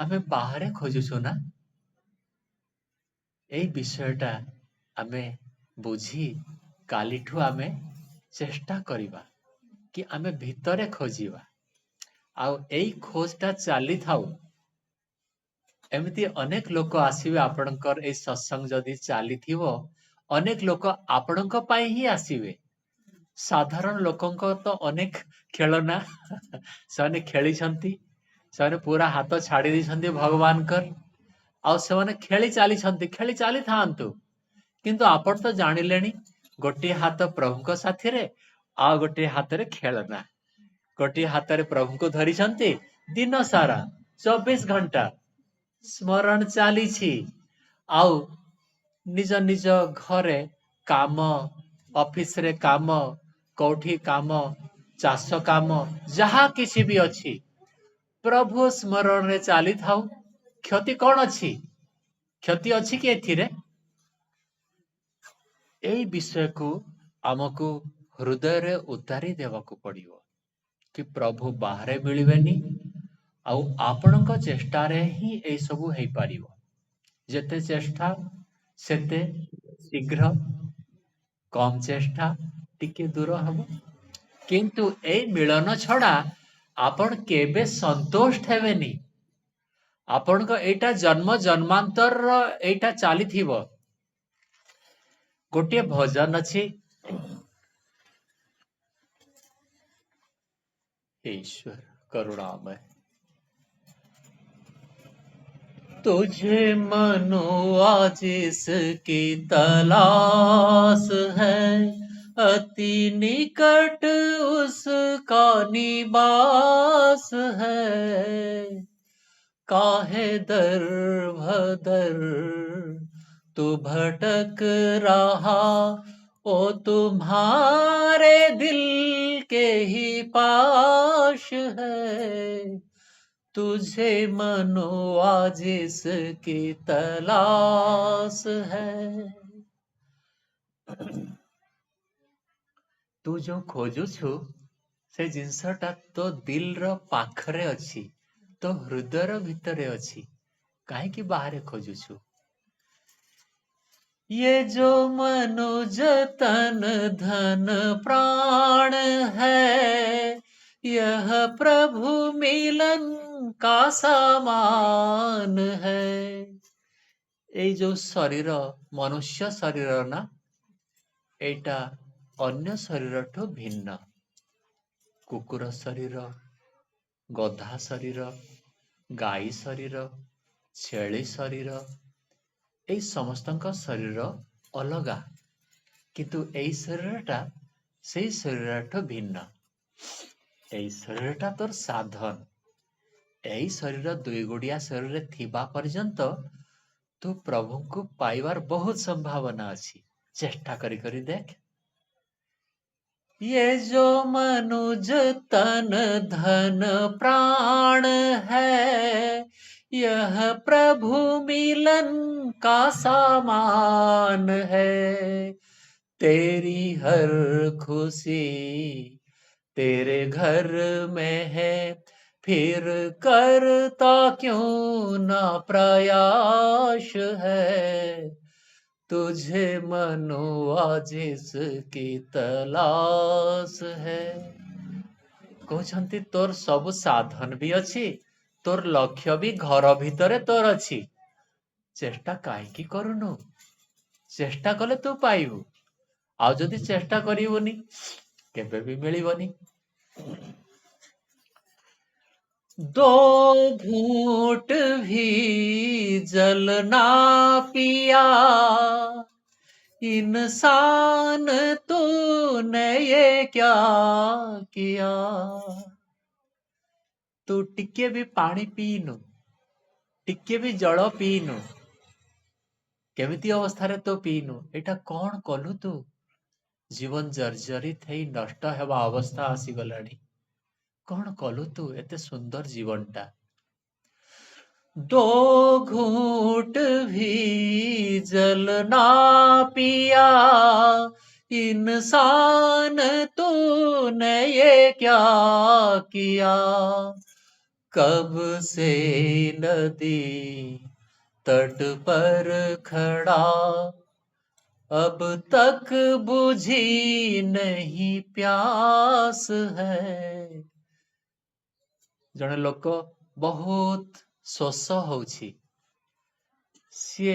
ଆମେ ବାହାରେ ଖୋଜୁଛୁ ନା। ଏଇ ବିଷୟଟା ଆମେ ବୁଝି କାଲିଠୁ ଆମେ ଚେଷ୍ଟା କରିବା କି ଆମେ ଭିତରେ ଖୋଜିବା, ଆଉ ଏଇ ଖୋଜଟା ଚାଲିଥାଉ। ଏମିତି ଅନେକ ଲୋକ ଆସିବେ, ଆପଣଙ୍କର ଏଇ ସତ୍ସଙ୍ଗ ଯଦି ଚାଲିଥିବ, ଅନେକ ଲୋକ ଆପଣଙ୍କ ପାଇଁ ହିଁ ଆସିବେ। ସାଧାରଣ ଲୋକଙ୍କ ତ ଅନେକ ଖେଳନା ସେମାନେ ଖେଳିଛନ୍ତି, ସେମାନେ ପୁରା ହାତ ଛାଡି ଦେଇଛନ୍ତି ଭଗବାନଙ୍କର, ଆଉ ସେମାନେ ଖେଳି ଚାଲିଥାନ୍ତୁ। କିନ୍ତୁ ଆପଣ ତ ଜାଣିଲେଣି, ଗୋଟିଏ ହାତ ପ୍ରଭୁଙ୍କ ସାଥିରେ, ଆଉ ଗୋଟିଏ ହାତରେ ଖେଳନା। ଗୋଟିଏ ହାତରେ ପ୍ରଭୁଙ୍କୁ ଧରିଛନ୍ତି, ଦିନ ସାରା 24 ଘଣ୍ଟା ସ୍ମରଣ ଚାଲିଛି, ଆଉ ନିଜ ନିଜ ଘରେ କାମ, ଅଫିସରେ କାମ, କୋଉଠି କାମ, ଚାଷ କାମ, ଯାହା କିଛି ବି ଅଛି, ପ୍ରଭୁ ସ୍ମରଣରେ ଚାଲିଥାଉ। କ୍ଷତି କଣ ଅଛି? କ୍ଷତି ଅଛି କି ଏଥିରେ? ଏଇ ବିଷୟକୁ ଆମକୁ ହୃଦୟରେ ଉତାରି ଦେବାକୁ ପଡିବ କି ପ୍ରଭୁ ବାହାରେ ମିଳିବେନି, ଆଉ ଆପଣଙ୍କ ଚେଷ୍ଟାରେ ହିଁ ଏଇ ସବୁ ହେଇପାରିବ। ଯେତେ ଚେଷ୍ଟା ସେତେ ଶୀଘ୍ର, କମ ଚେଷ୍ଟା ଟିକେ ଦୂର ହବ। କିନ୍ତୁ ଏଇ ମିଳନ ଛଡା ଆପଣ କେବେ ସନ୍ତୁଷ୍ଟ ହେବେନି। ଆପଣଙ୍କ ଏଇଟା ଜନ୍ମ ଜନ୍ମାନ୍ତରର ଏଇଟା ଚାଲିଥିବ। ଗୋଟିଏ ଭଜନ ଅଛି, ईश्वर करुणामय, तुझे मनो आज इसकी तलाश है, अति निकट उसका निवास है। काहे दर भदर तू भटक रहा, ओ तुम्हारे दिल के ही पाश है। तुझे मनो आज इसकी तलाश है। तू जो खोजुछु से जिनसटा तो दिलर पाखरे अछि, तो हृदयर भितरे अछि, काहेकि बाहरे खोजुछु? ये जो मनुज तन धन प्राण है, यह प्रभु मिलन का सामान है। এই जो शरीर, मनुष्य शरीर ना, এইটা ଅନ୍ୟ ଶରୀରଠୁ ଭିନ୍ନ। କୁକୁର ଶରୀର, ଗଧା ଶରୀର, ଗାଈ ଶରୀର, ଛେଳି ଶରୀର, এই ସମସ୍ତଙ୍କ ଶରୀର ଅଲଗା, କିନ୍ତୁ ଏଇ ଶରୀରଟା ସେଇ ଶରୀରଠୁ ଭିନ୍ନ। ଏଇ ଶରୀରଟା ତୋର ସାଧନ। ଏଇ ଶରୀର ଦୁଇଗୁଡିଆ ଶରୀରରେ ଥିବା ପର୍ଯ୍ୟନ୍ତ ତୁ ପ୍ରଭୁଙ୍କୁ ପାଇବାର ବହୁତ ସମ୍ଭାବନା ଅଛି। ଚେଷ୍ଟା କରି ଦେଖ। ये जो मनुज तन धन प्राण है, यह प्रभु मिलन का सामान है। तेरी हर खुशी तेरे घर में है, फिर करता क्यों ना प्रयास है। तुझे मनुआ जिसकी तलाश है। କହୁଛନ୍ତି ତୋର ସବୁ ସାଧନ ବି ଅଛି, ତୋର ଲକ୍ଷ୍ୟ ବି ଘର ଭିତରେ ତୋର ଅଛି। ଚେଷ୍ଟା କାହିଁକି କରୁନୁ? ଚେଷ୍ଟା କଲେ ତୁ ପାଇବୁ। ଆଉ ଯଦି ଚେଷ୍ଟା କରିବୁନି, କେବେ ବି ମିଳିବନି। दो घूंट भी जल ना पिया, इंसान तूने ये क्या किया। तू टिके भी पानी पीनु, टिके भी जल पीनु, केमिति अवस्थारे तो पीनु, एटा कौन कलु तू? जीवन जर्जरित हेई नष्ट हेबा अवस्था आसीगलानी। कौन कलु तू एते सुंदर जीवनटा? दो घूंट भी जल ना पिया, इंसान तूने ये क्या किया। कब से नदी तट पर खड़ा, अब तक बुझी नहीं प्यास है। जने लोक बहुत ଶୋଷ ହଉଛି। ସିଏ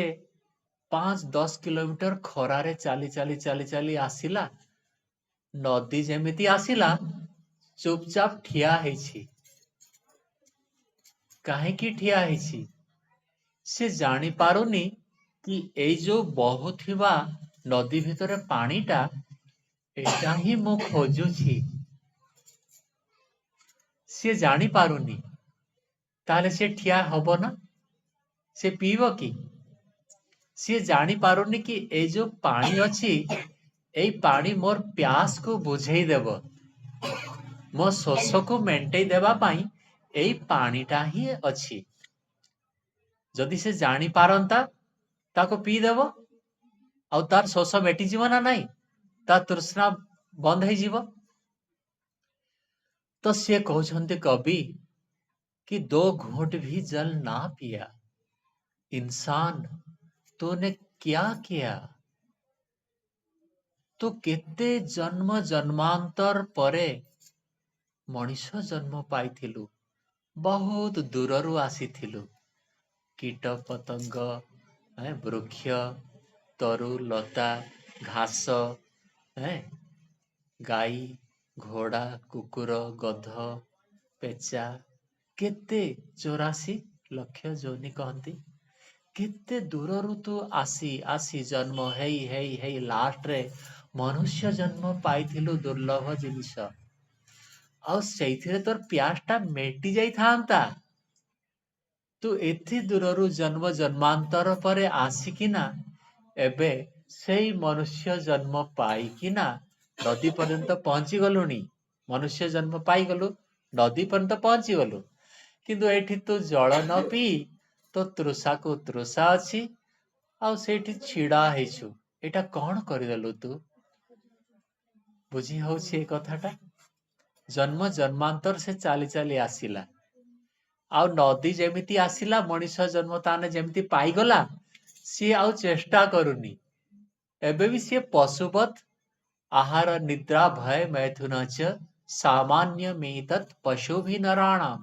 5-10 କିଲୋମିଟର ଖରାରେ ଚାଲି ଚାଲି ଚାଲି ଚାଲି ଆସିଲା। ନଦୀ ଯେମିତି ଆସିଲା, ଚୁପଚାପ ଠିଆ ହେଇଛି। କାହିଁକି ଠିଆ ହେଇଛି? ସେ ଜାଣି ପାରୁନି କି ଏଇ ଯୋଉ ବହୁଥିବା ନଦୀ ଭିତରେ ପାଣିଟା, ଏଇଟା ହିଁ ମୁଁ ଖୋଜୁଛି। ସିଏ ଜାଣି ପାରୁନି। ତାହେଲେ ସେ ଠିଆ ହବ ନା? ସେ ପିଇବ କି? ସିଏ ଜାଣି ପାରୁନି କି ଏଇ ଯୋଉ ପାଣି ଅଛି, ଏଇ ପାଣି ମୋର ପ୍ୟାସକୁ ବୁଝେଇ ଦେବ, ମୋ ଶୋଷକୁ ମେଣ୍ଟେଇ ଦେବା ପାଇଁ ଏଇ ପାଣିଟା ହିଁ ଅଛି। ଯଦି ସେ ଜାଣି ପାରନ୍ତା, ତାକୁ ପିଇଦେବ, ଆଉ ତାର ଶୋଷ ମେଟିଯିବ ନା ନାଇଁ? ତା ତୃଷ୍ଣା ବନ୍ଦ ହେଇଯିବ। ତ ସିଏ କହୁଛନ୍ତି କବି कि दो घूंट भी जल ना पिया, इंसान तूने क्या किया। तू केते जन्म जन्मांतर परे मଣିଷ जन्म पाइथिलु, बहुत दूररू आसीथिलु। कीट पतंग, वृक्ष, तरु लता, घास, गाई, घोड़ा, कुकुर, गध, पेचा, केते 84 लक्ष जोनि कहती। केते दूररू तू आसी आसी जन्म हेई हेई हेई लास्ट रे मनुष्य जन्म पाइथिलु दुर्लभ जिनिस। ଆଉ ସେଇଥିରେ ତୋର ପ୍ୟାସଟା ମେଟି ଯାଇଥାନ୍ତା। ତୁ ଏତେ ଦୂରରୁ ଜନ୍ମ ଜନ୍ମାନ୍ତର ପରେ ଆସିକିନା ଏବେ ସେଇ ମନୁଷ୍ୟ ଜନ୍ମ ପାଇକିନା ନଦୀ ପର୍ଯ୍ୟନ୍ତ ପହଞ୍ଚି ଗଲୁଣି। ମନୁଷ୍ୟ ଜନ୍ମ ପାଇଗଲୁ, ନଦୀ ପର୍ଯ୍ୟନ୍ତ ପହଞ୍ଚିଗଲୁ, କିନ୍ତୁ ଏଠି ତୁ ଜଳ ନ ପିଇ ତୋ ତୃଷାକୁ ତୃଷା ଅଛି, ଆଉ ସେଇଠି ଛିଡା ହେଇଛୁ। ଏଇଟା କଣ କରିଦେଲୁ ତୁ? ବୁଝି ହଉଛି ଏ କଥାଟା? ଜନ୍ମ ଜନ୍ମାନ୍ତର ସେ ଚାଲି ଚାଲି ଆସିଲା, ଆଉ ନଦୀ ଯେମିତି ଆସିଲା, ମଣିଷ ଜନ୍ମ ତାନେ ଯେମିତି ପାଇଗଲା, ସିଏ ଆଉ ଚେଷ୍ଟା କରୁନି। ଏବେ ବି ସିଏ ପଶୁବତ୍ आहार निद्रा भय मैथुन च सामान्य मेतत् पशु भी नराणाम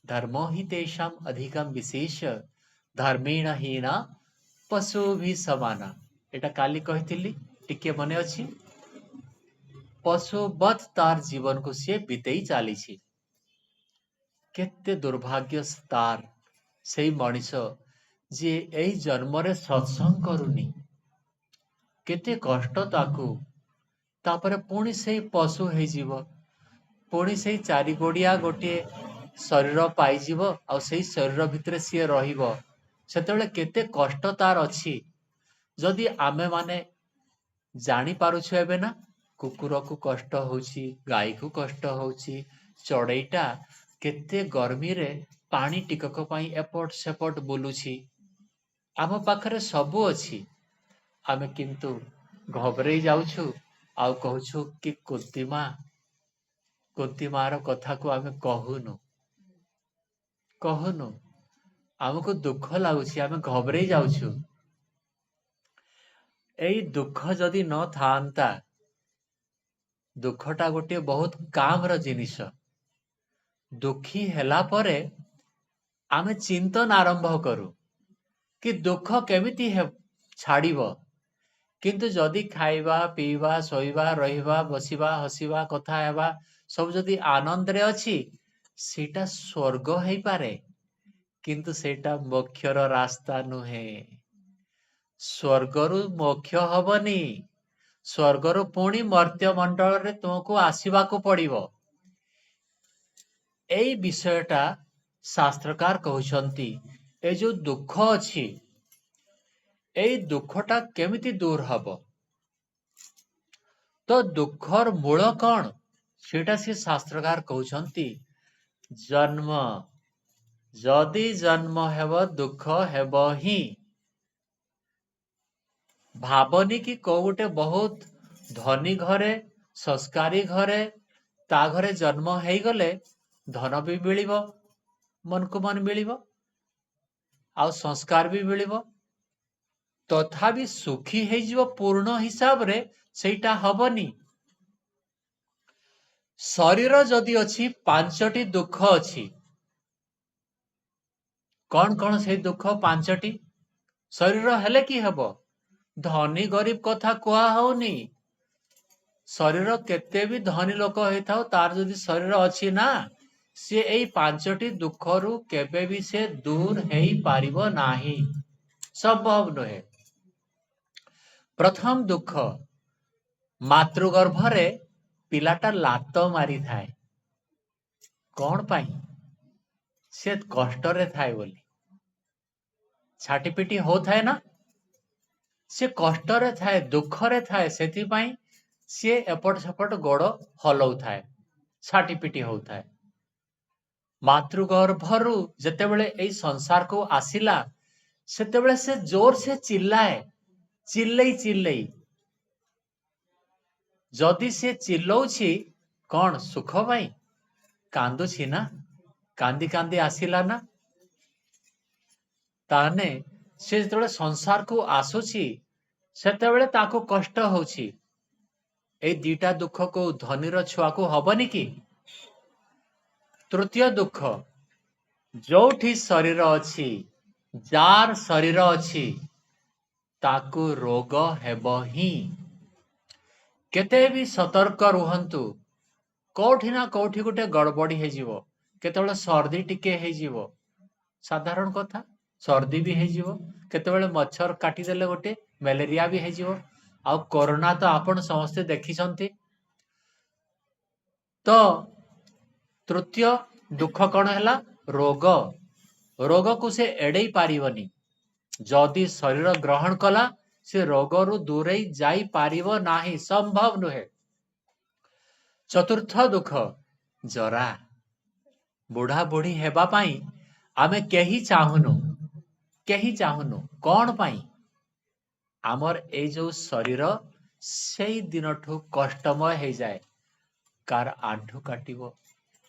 धर्मो हि तेषाम अधिकम विशेष धर्मेण हीना पशु भी समाना। एटा काली कहिथिली, टिके मने अछि। पशुबत तार जीवन को सी बीतेई चली। केते दुर्भाग्य तार से मनीष जी ए जन्म सत्संग करुनी, केते कष्ट ताकू। तापरे पुणी से पशु हो, पुणी से चारि गोड़िया गोटे शरीर पाइजिव, आ से शरीर भितर सी रहिबो। सेतेबेले केते कष्ट तार अछि। जदि आमे माने जानी पारुछु एबे ना, କୁକୁର କୁ କଷ୍ଟ ହଉଛି, ଗାଈ କୁ କଷ୍ଟ ହଉଛି, ଚଢେଇଟା କେତେ ଗରମିରେ ପାଣି ଟିକକ ପାଇଁ ଏପଟ ସେପଟ ବୁଲୁଛି। ଆମ ପାଖରେ ସବୁ ଅଛି, ଆମେ କିନ୍ତୁ ଘବରେଇ ଯାଉଛୁ ଆଉ କହୁଛୁ କି କୁନ୍ତି ମାର କଥାକୁ ଆମେ କହୁନୁ, ଆମକୁ ଦୁଃଖ ଲାଗୁଛି, ଆମେ ଘବରେଇ ଯାଉଛୁ। ଏଇ ଦୁଃଖ ଯଦି ନଥାନ୍ତା, ଦୁଃଖଟା ଗୋଟିଏ ବହୁତ କାମର ଜିନିଷ। ଦୁଃଖୀ ହେଲା ପରେ ଆମେ ଚିନ୍ତନ ଆରମ୍ଭ କରୁ କି ଦୁଃଖ କେମିତି ଛାଡ଼ିବ। କିନ୍ତୁ ଯଦି ଖାଇବା, ପିଇବା, ଶୋଇବା, ରହିବା, ବସିବା, ହସିବା, କଥା ହେବା ସବୁ ଯଦି ଆନନ୍ଦରେ ଅଛି, ସେଇଟା ସ୍ୱର୍ଗ ହେଇପାରେ, କିନ୍ତୁ ସେଇଟା ମୋକ୍ଷର ରାସ୍ତା ନୁହେଁ। ସ୍ୱର୍ଗରୁ ମୋକ୍ଷ ହବନି, ସ୍ୱର୍ଗରୁ ପୁଣି ମର୍ତ୍ତ୍ୟ ମଣ୍ଡଳରେ ତୁମକୁ ଆସିବାକୁ ପଡିବ। ଏଇ ବିଷୟଟା ଶାସ୍ତ୍ରକାର କହୁଛନ୍ତି। ଏ ଯୋଉ ଦୁଃଖ ଅଛି, ଏଇ ଦୁଃଖଟା କେମିତି ଦୂର ହବ? ତ ଦୁଃଖର ମୂଳ କଣ? ସେଇଟା ସେ ଶାସ୍ତ୍ରକାର କହୁଛନ୍ତି, ଜନ୍ମ। ଯଦି ଜନ୍ମ ହେବ, ଦୁଃଖ ହେବ ହିଁ। ଭାବନି କି କୋଉ ଗୋଟେ ବହୁତ ଧନୀ ଘରେ, ସଂସ୍କାରୀ ଘରେ, ତା ଘରେ ଜନ୍ମ ହେଇଗଲେ ଧନ ବି ମିଳିବ, ମନକୁ ମନ ମିଳିବ, ଆଉ ସଂସ୍କାର ବି ମିଳିବ, ତଥାପି ସୁଖୀ ହେଇଯିବ ପୂର୍ଣ୍ଣ ହିସାବରେ ସେଇଟା ହବନି। ଶରୀର ଯଦି ଅଛି, 5ଟି ଦୁଃଖ ଅଛି। କଣ କଣ ସେଇ ଦୁଃଖ 5ଟି? ଶରୀର ହେଲେ କି ହେବ? ଧନୀ ଗରିବ କଥା କୁହା ହଉନି। ଶରୀର କେତେ ବି ଧନୀ ଲୋକ ହେଇଥାଉ, ତାର ଯଦି ଶରୀର ଅଛି ନା, ସିଏ ଏଇ 5ଟି ଦୁଃଖରୁ କେବେ ବି ସେ ଦୂର ହେଇପାରିବ ନାହିଁ, ସମ୍ଭବ ନୁହେଁ। ପ୍ରଥମ ଦୁଃଖ, ମାତୃଗର୍ଭରେ ପିଲାଟା ଲାତ ମାରିଥାଏ। କଣ ପାଇଁ? ସେ କଷ୍ଟରେ ଥାଏ ବୋଲି। ଛାଟିପିଟି ହଉଥାଏ ନା, ସେ କଷ୍ଟରେ ଥାଏ, ଦୁଃଖରେ ଥାଏ, ସେଥିପାଇଁ ସିଏ ଏପଟ ସେପଟ ଗୋଡ ହଲଉଥାଏ, ଛାଟିପିଟି ହଉଥାଏ। ମାତୃଗର୍ଭରୁ ଯେତେବେଳେ ଏଇ ସଂସାରକୁ ଆସିଲା, ସେତେବେଳେ ସେ ଜୋର ସେ ଚିଲ୍ଲାଏ, ଚିଲ୍ଲେଇ। ଯଦି ସେ ଚିଲ୍ଲଉଛି କଣ ସୁଖ ପାଇଁ? କାନ୍ଦୁଛି ନା, କାନ୍ଦି କାନ୍ଦି ଆସିଲା ନା। ତାହେଲେ ସେ ଯେତେବେଳେ ସଂସାରକୁ ଆସୁଛି, ସେତେବେଳେ ତାକୁ କଷ୍ଟ ହଉଛି। ଏଇ 2ଟା ଦୁଃଖ କୋଉ ଧନୀର ଛୁଆକୁ ହବନି କି? ତୃତୀୟ ଦୁଃଖ, ଯୋଉଠି ଶରୀର ଅଛି, ଯାର ଶରୀର ଅଛି, ତାକୁ ରୋଗ ହେବ ହିଁ। କେତେ ବି ସତର୍କ ରୁହନ୍ତୁ, କୋଉଠି ନା କୋଉଠି ଗୋଟେ ଗଡବଡି ହେଇଯିବ। କେତେବେଳେ ସର୍ଦ୍ଦି ଟିକେ ହେଇଯିବ, ସାଧାରଣ କଥା, ସର୍ଦ୍ଦି ବି ହେଇଯିବ। କେତେବେଳେ ମଚ୍ଛର କାଟିଦେଲେ ଗୋଟେ ମ୍ୟାଲେରିଆ ବି ହେଇଯିବ। ଆଉ କରୋନା ତ ଆପଣ ସମସ୍ତେ ଦେଖିଛନ୍ତି। ତ ତୃତୀୟ ଦୁଃଖ କଣ ହେଲା? ରୋଗ। ରୋଗକୁ ସେ ଏଡେଇ ପାରିବନି। ଯଦି ଶରୀର ଗ୍ରହଣ କଲା, ସେ ରୋଗରୁ ଦୂରେଇ ଯାଇପାରିବ ନାହିଁ, ସମ୍ଭବ ନୁହେଁ। ଚତୁର୍ଥ ଦୁଃଖ, ଜରା। ବୁଢା ବୁଢୀ ହେବା ପାଇଁ ଆମେ କେହି ଚାହୁଁନୁ। କଣ ପାଇଁ? ଆମର ଏଇ ଯୋଉ ଶରୀର ସେଇ ଦିନଠୁ କଷ୍ଟମୟ ହେଇଯାଏ। କାର ଆଣ୍ଠୁ କାଟିବ,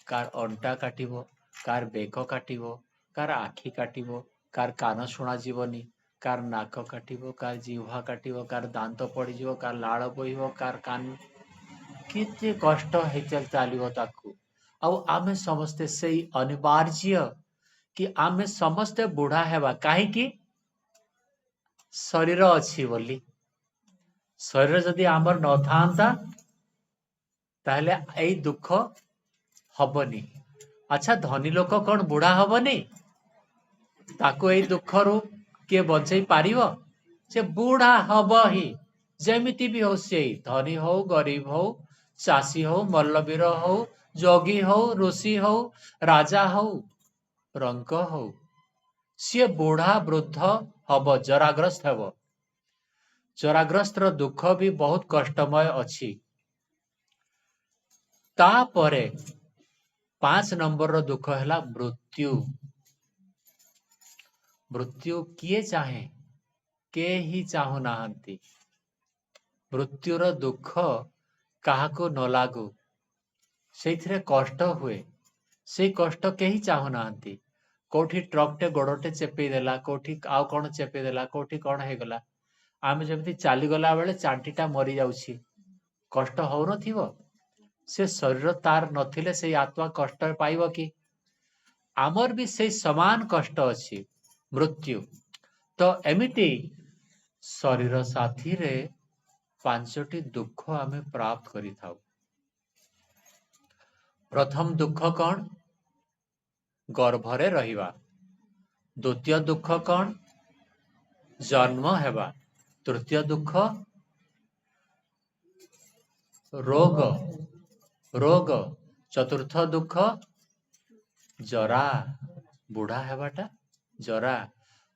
କାର ଅଣ୍ଟା କାଟିବ, କାର ବେକ କାଟିବ, କାର ଆଖି କାଟିବ, କାର କାନ ଶୁଣାଯିବନି, କାର ନାକ କାଟିବ, କାର ଜିହ୍ବା କାଟିବ, କାର ଦାନ୍ତ ପଡିଯିବ, କାର ଲାଳ ବୋହିବ, କାର କାନ, କେତେ କଷ୍ଟ ହେଇ ଚାଲିବ ତାକୁ। ଆଉ ଆମେ ସମସ୍ତେ ସେଇ ଅନିବାର୍ଯ୍ୟ କି ଆମେ ସମସ୍ତେ ବୁଢା ହେବା। କାହିଁକି? ଶରୀର ଅଛି ବୋଲି। ଶରୀର ଯଦି ଆମର ନଥାନ୍ତା, ତାହେଲେ ଏଇ ଦୁଃଖ ହବନି। ଆଚ୍ଛା, ଧନୀ ଲୋକ କଣ ବୁଢା ହବନି? ତାକୁ ଏଇ ଦୁଃଖରୁ କିଏ ବଞ୍ଚେଇ ପାରିବ? ସେ ବୁଢା ହବ ହିଁ, ଯେମିତି ବି ହଉ, ସେଇ ଧନୀ ହଉ, ଗରିବ ହଉ, ଚାଷୀ ହଉ, ମଲ୍ଲବୀର ହଉ, ଯୋଗୀ ହଉ, ଋଷି ହଉ, ରାଜା ହଉ, ରଙ୍କ ହଉ, ସିଏ ବୁଢା ବୃଦ୍ଧ ହବ, ଜରାଗ୍ରସ୍ତ ହେବ। ଜରାଗ୍ରସ୍ତର ଦୁଃଖ ବି ବହୁତ କଷ୍ଟମୟ ଅଛି। तापरे 5 नंबर दुख है मृत्यु। मृत्यु किए चाहे के ही चाहू नाहंती। मृत्युर दुख काहाको न लागू से कष्ट हुए से कष्ट केही चाहू नाहंती। कोठी ट्रकटे गोड़टे चेपे देला, कोठी आउ कौन चेपे देला, कोठी कौन हे गला, आमे जेमती चाली गला बेले चांटीटा मरी जाउछि, कष्ट हो नथिबो। से शरीर तार नथिले से आत्मा कष्ट पाइबो कि? आमर भी से समान कष्ट अछि मृत्यु। तो एमिति शरीर साथी रे 5टी दुख आमे प्राप्त करि थाउ। प्रथम दुख कौन? गर्भरे रहिबा। द्वितीय दुख कौन? जन्म हेबा। तृतीय दुख रोग रोग। चतुर्थ दुख जरा, बुढ़ा हेबाटा जरा।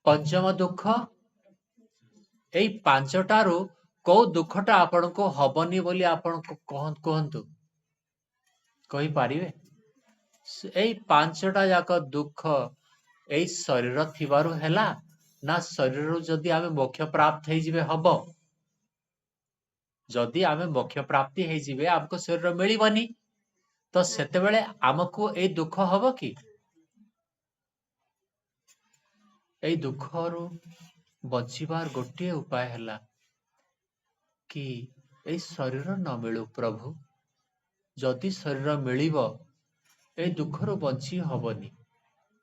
पंचम दुख एई 5टारू को दुखटा आपण को हबनी बोली आपण को कहंतु कहि पारिबे? एई 5टा जाक दुख एई शरीर थिबारु हेला ना शरीर जदि आमे मोक्ष प्राप्त हे जिवे हबो? जदि आमे मोक्ष प्राप्ति हे जिवे हमको शरीर मिलिबनी, तो सेते बेले हमको एई दुख हबो कि? एई दुखरु बचिबार गोटे उपाय हैला कि एई शरीर न मिलू प्रभु। जदि शरीर मिलिबो एई दुखरु बंची हबनी।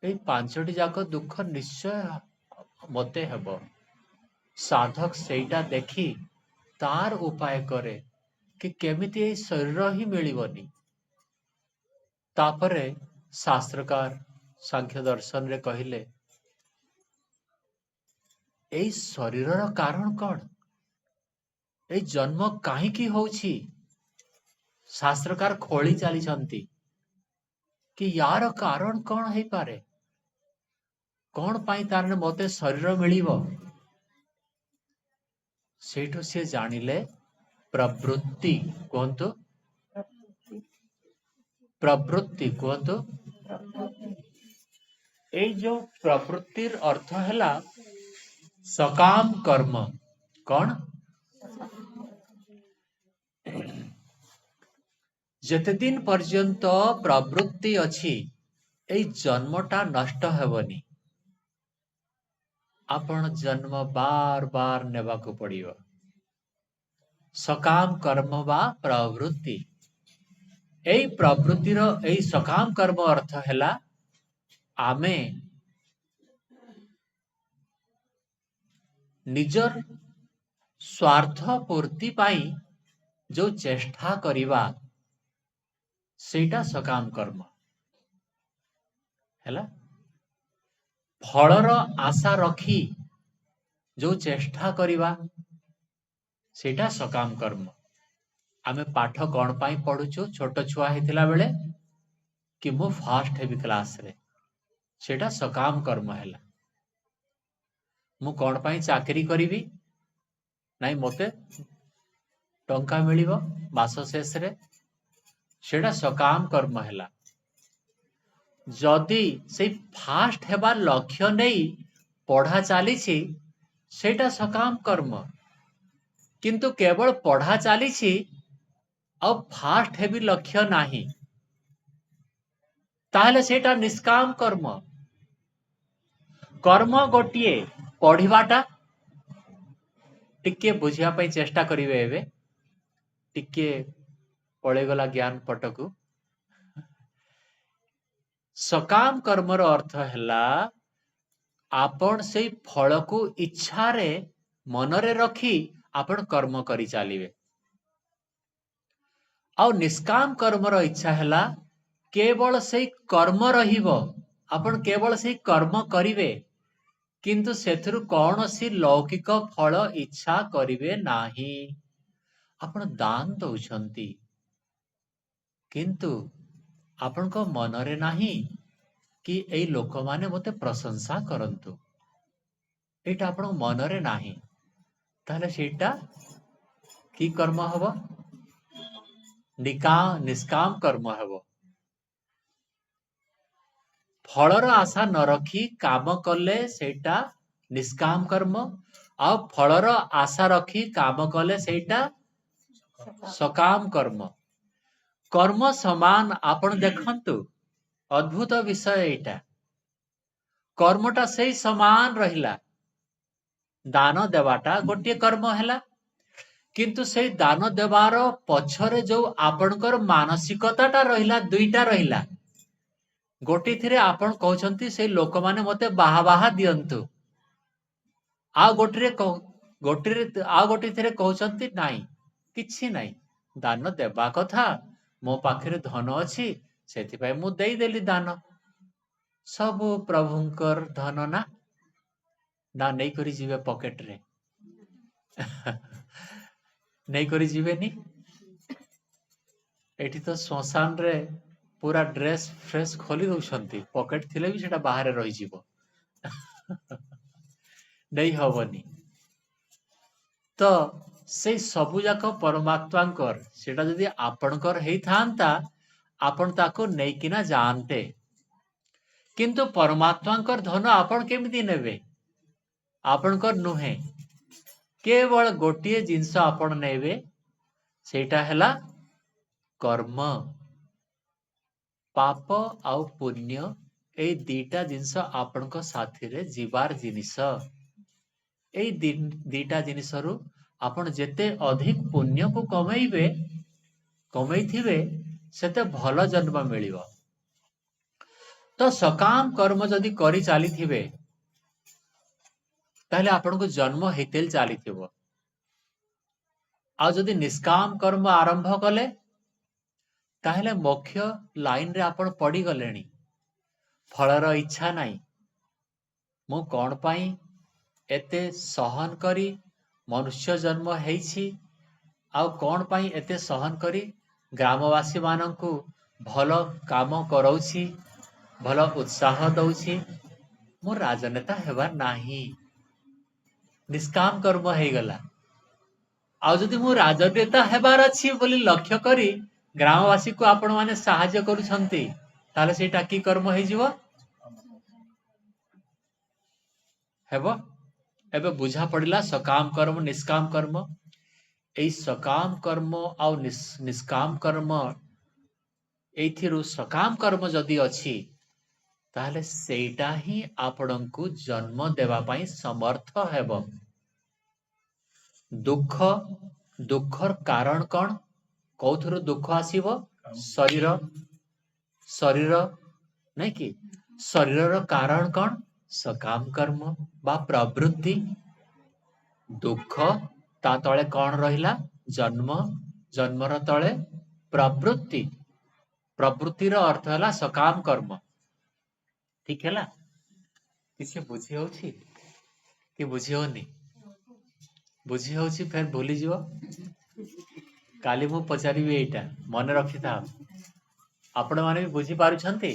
एई 5टी जाक दुख निश्चय मते हेबो। साधक सेटा देखी तार उपाय करे कि केमिति एई शरीर ही मिलिबनी। तापरे शास्त्रकार सांख्य दर्शन रे कहिले एई शरीरर कारण कौन? एई जन्म काहींकी होउछि? शास्त्रकार खोली चाली छंती कि यार कारण कौन है पारे? कौन पाई तारने मते शरीर मिलिबो? सेठो से जानिले प्रवृत्ति। कहंतु प्रवृत्ति कहंतु। एई जो प्रवृत्तिर अर्थ हैला सकाम कर्म। कौन? जेते दिन पर्यंत प्रवृत्ति अछि एई जन्मटा नष्ट हेबनी। आपण जन्म बार बार नेबा को पड़ियो। सकाम कर्म बा प्रवृत्ति। एई प्रवृत्तिर एई सकाम कर्म अर्थ हैला आमे निजर स्वार्थ पूर्ति पाई जो चेष्टा करिबा सेटा सकाम कर्म हैला। फलर आशा रखी जो चेष्टा करिबा सेटा सकाम कर्म। आमे पाठ कौन पाई पढ़ुछु? छोट छुआ हेतिला बेले कि मु फर्स्ट हेबी क्लास रे, सेटा सकाम कर्म हैला। मु कौन पाई चाकरी करिबी? नाई मते टंका मिलिबो मास शेष रे, सेटा सकाम कर्म हैला। जदि से फास्ट हेबार लक्ष्य नहीं पढ़ा चलीछि सेटा सकाम कर्म। किंतु केवल पढ़ा चलीछि और फास्ट हेबी लक्ष्य नाही, ताहले सेटा निष्काम कर्म। कर्म गोटिए पढ़िबाटा टिके बुझिया पई चेष्टा करिवे। एबे टिके पळे गला ज्ञान पटकू। सकाम कर्मर अर्थ हैला आपण से फल को इच्छा रे मनरे रखी आपण कर्म करी चालिवे। और निष्काम कर्मर इच्छा हैला केवल से कर्म रहिबो, आपण केवल से कर्म करिवे किंतु सेथरु कौनसी लौकिक फल इच्छा करिवे नाही। आपण दान दउछंती किंतु आपण को मनरे नाही कि एई लोक माने मते प्रशंसा करंतु, एटा आपण मनरे नाही, ताहले सेटा की कर्म हबो? निष्काम कर्म हेबो। फलर आशा न रखी काम कले सेटा निष्काम कर्म, आ फलर आशा रखी काम कले सेटा सकाम कर्म। कर्म समान आपण देखंतु, अद्भुत विषय एटा। कर्मटा सेई समान रहिला, दान देवाटा गोटे कर्म हैला, किंतु सेई दान देवार पछरे जो आपणकर मानसिकताटा रहिला, दुईटा रहिला। गोटे थिरे आपण कहउछंती से लोक माने मते बाहा बाहा दियंतु, आ गोटे थिरे कहउछंती नाई किछि नाई, दान देबा कथा, मो पाखरे धन अछि सेथिपाई मु देई देली दान। सबु प्रभुंकर धन ना ना नहीं करी जीवे पॉकेट रे नहीं करी जीवेनी। एठी तो श्मशान रे पूरा ड्रेस फ्रेश खोली दउछंती, पॉकेट थिले भी सेटा बाहर रही जीवो नहीं हबनी। तो से सबु जाक परमात्मांकर सेटा जदि आपणकर हेई थांता, आपण ताको नेकिना जानते, किंतु परमात्मांकर धन आपण केमिति नेबे? आपणकर नुहे, केवल गोटिए जिंस आपण नेबे, सेटा हैला कर्म। पाप आउ पुण्य ए दीटा जिंस आपणको साथी रे जीवार जिनिस। ए दीटा जिनिसरु आपण जेते अधिक पुण्य को कमैथिबे सेते भल जन्म मिलिबो। तो सकाम कर्म जदि करी चाली थिबे, ताहले आपनको जन्म हेतेल चाली थिबो। आ जदि निष्काम कर्म आरंभ कले, ताहले मुख्य लाइन रे आपण पड़ी गलेनी। फलर इच्छा नाही, मु कोन पाई एते सहन करी मनुष्य जन्म हेइछि, आउ कोन पाई एते सहन करी ग्रामवासी मानंकु भल काम करौछि, भल उत्साह दउछि, मु राजनेता हेबार नाही। निष्काम कर्म हेइ गला। आउ जदि मु राजनेता हेबार अछि बोली लक्ष्य करी ग्रामवासी को आपण माने सहाय्य करूछंती, ताले सेटा की कर्म हेइ जिवो? हेबो। एबे बुझा पड़िला सकाम कर्म निष्काम कर्म। एई सकाम कर्म आउ निष्काम कर्म, एइथिरु सकाम कर्म जदि अछि, ताहले सेटा ही आपणंकु जन्म देवा पाई समर्थ हेबो। दुख, दुखर कारण कौन? कौथुरु दुख आसीबो? शरीर नहीं कि शरीर कारण कौन? सकाम कर्म बा प्रवृत्ति। दुख ता तले कौन रहिला? जन्म, जन्मर तले प्रवृत्ति। प्रवृत्तिर अर्थ हैला सकाम कर्म। ठीक है? किसी बुझी होछि कि बुझी होनी? बुझी होछि फेर भूली जीवो। काली मु पचारिबी एटा मन रखि था। आपण माने भी बुझी पारुछंती?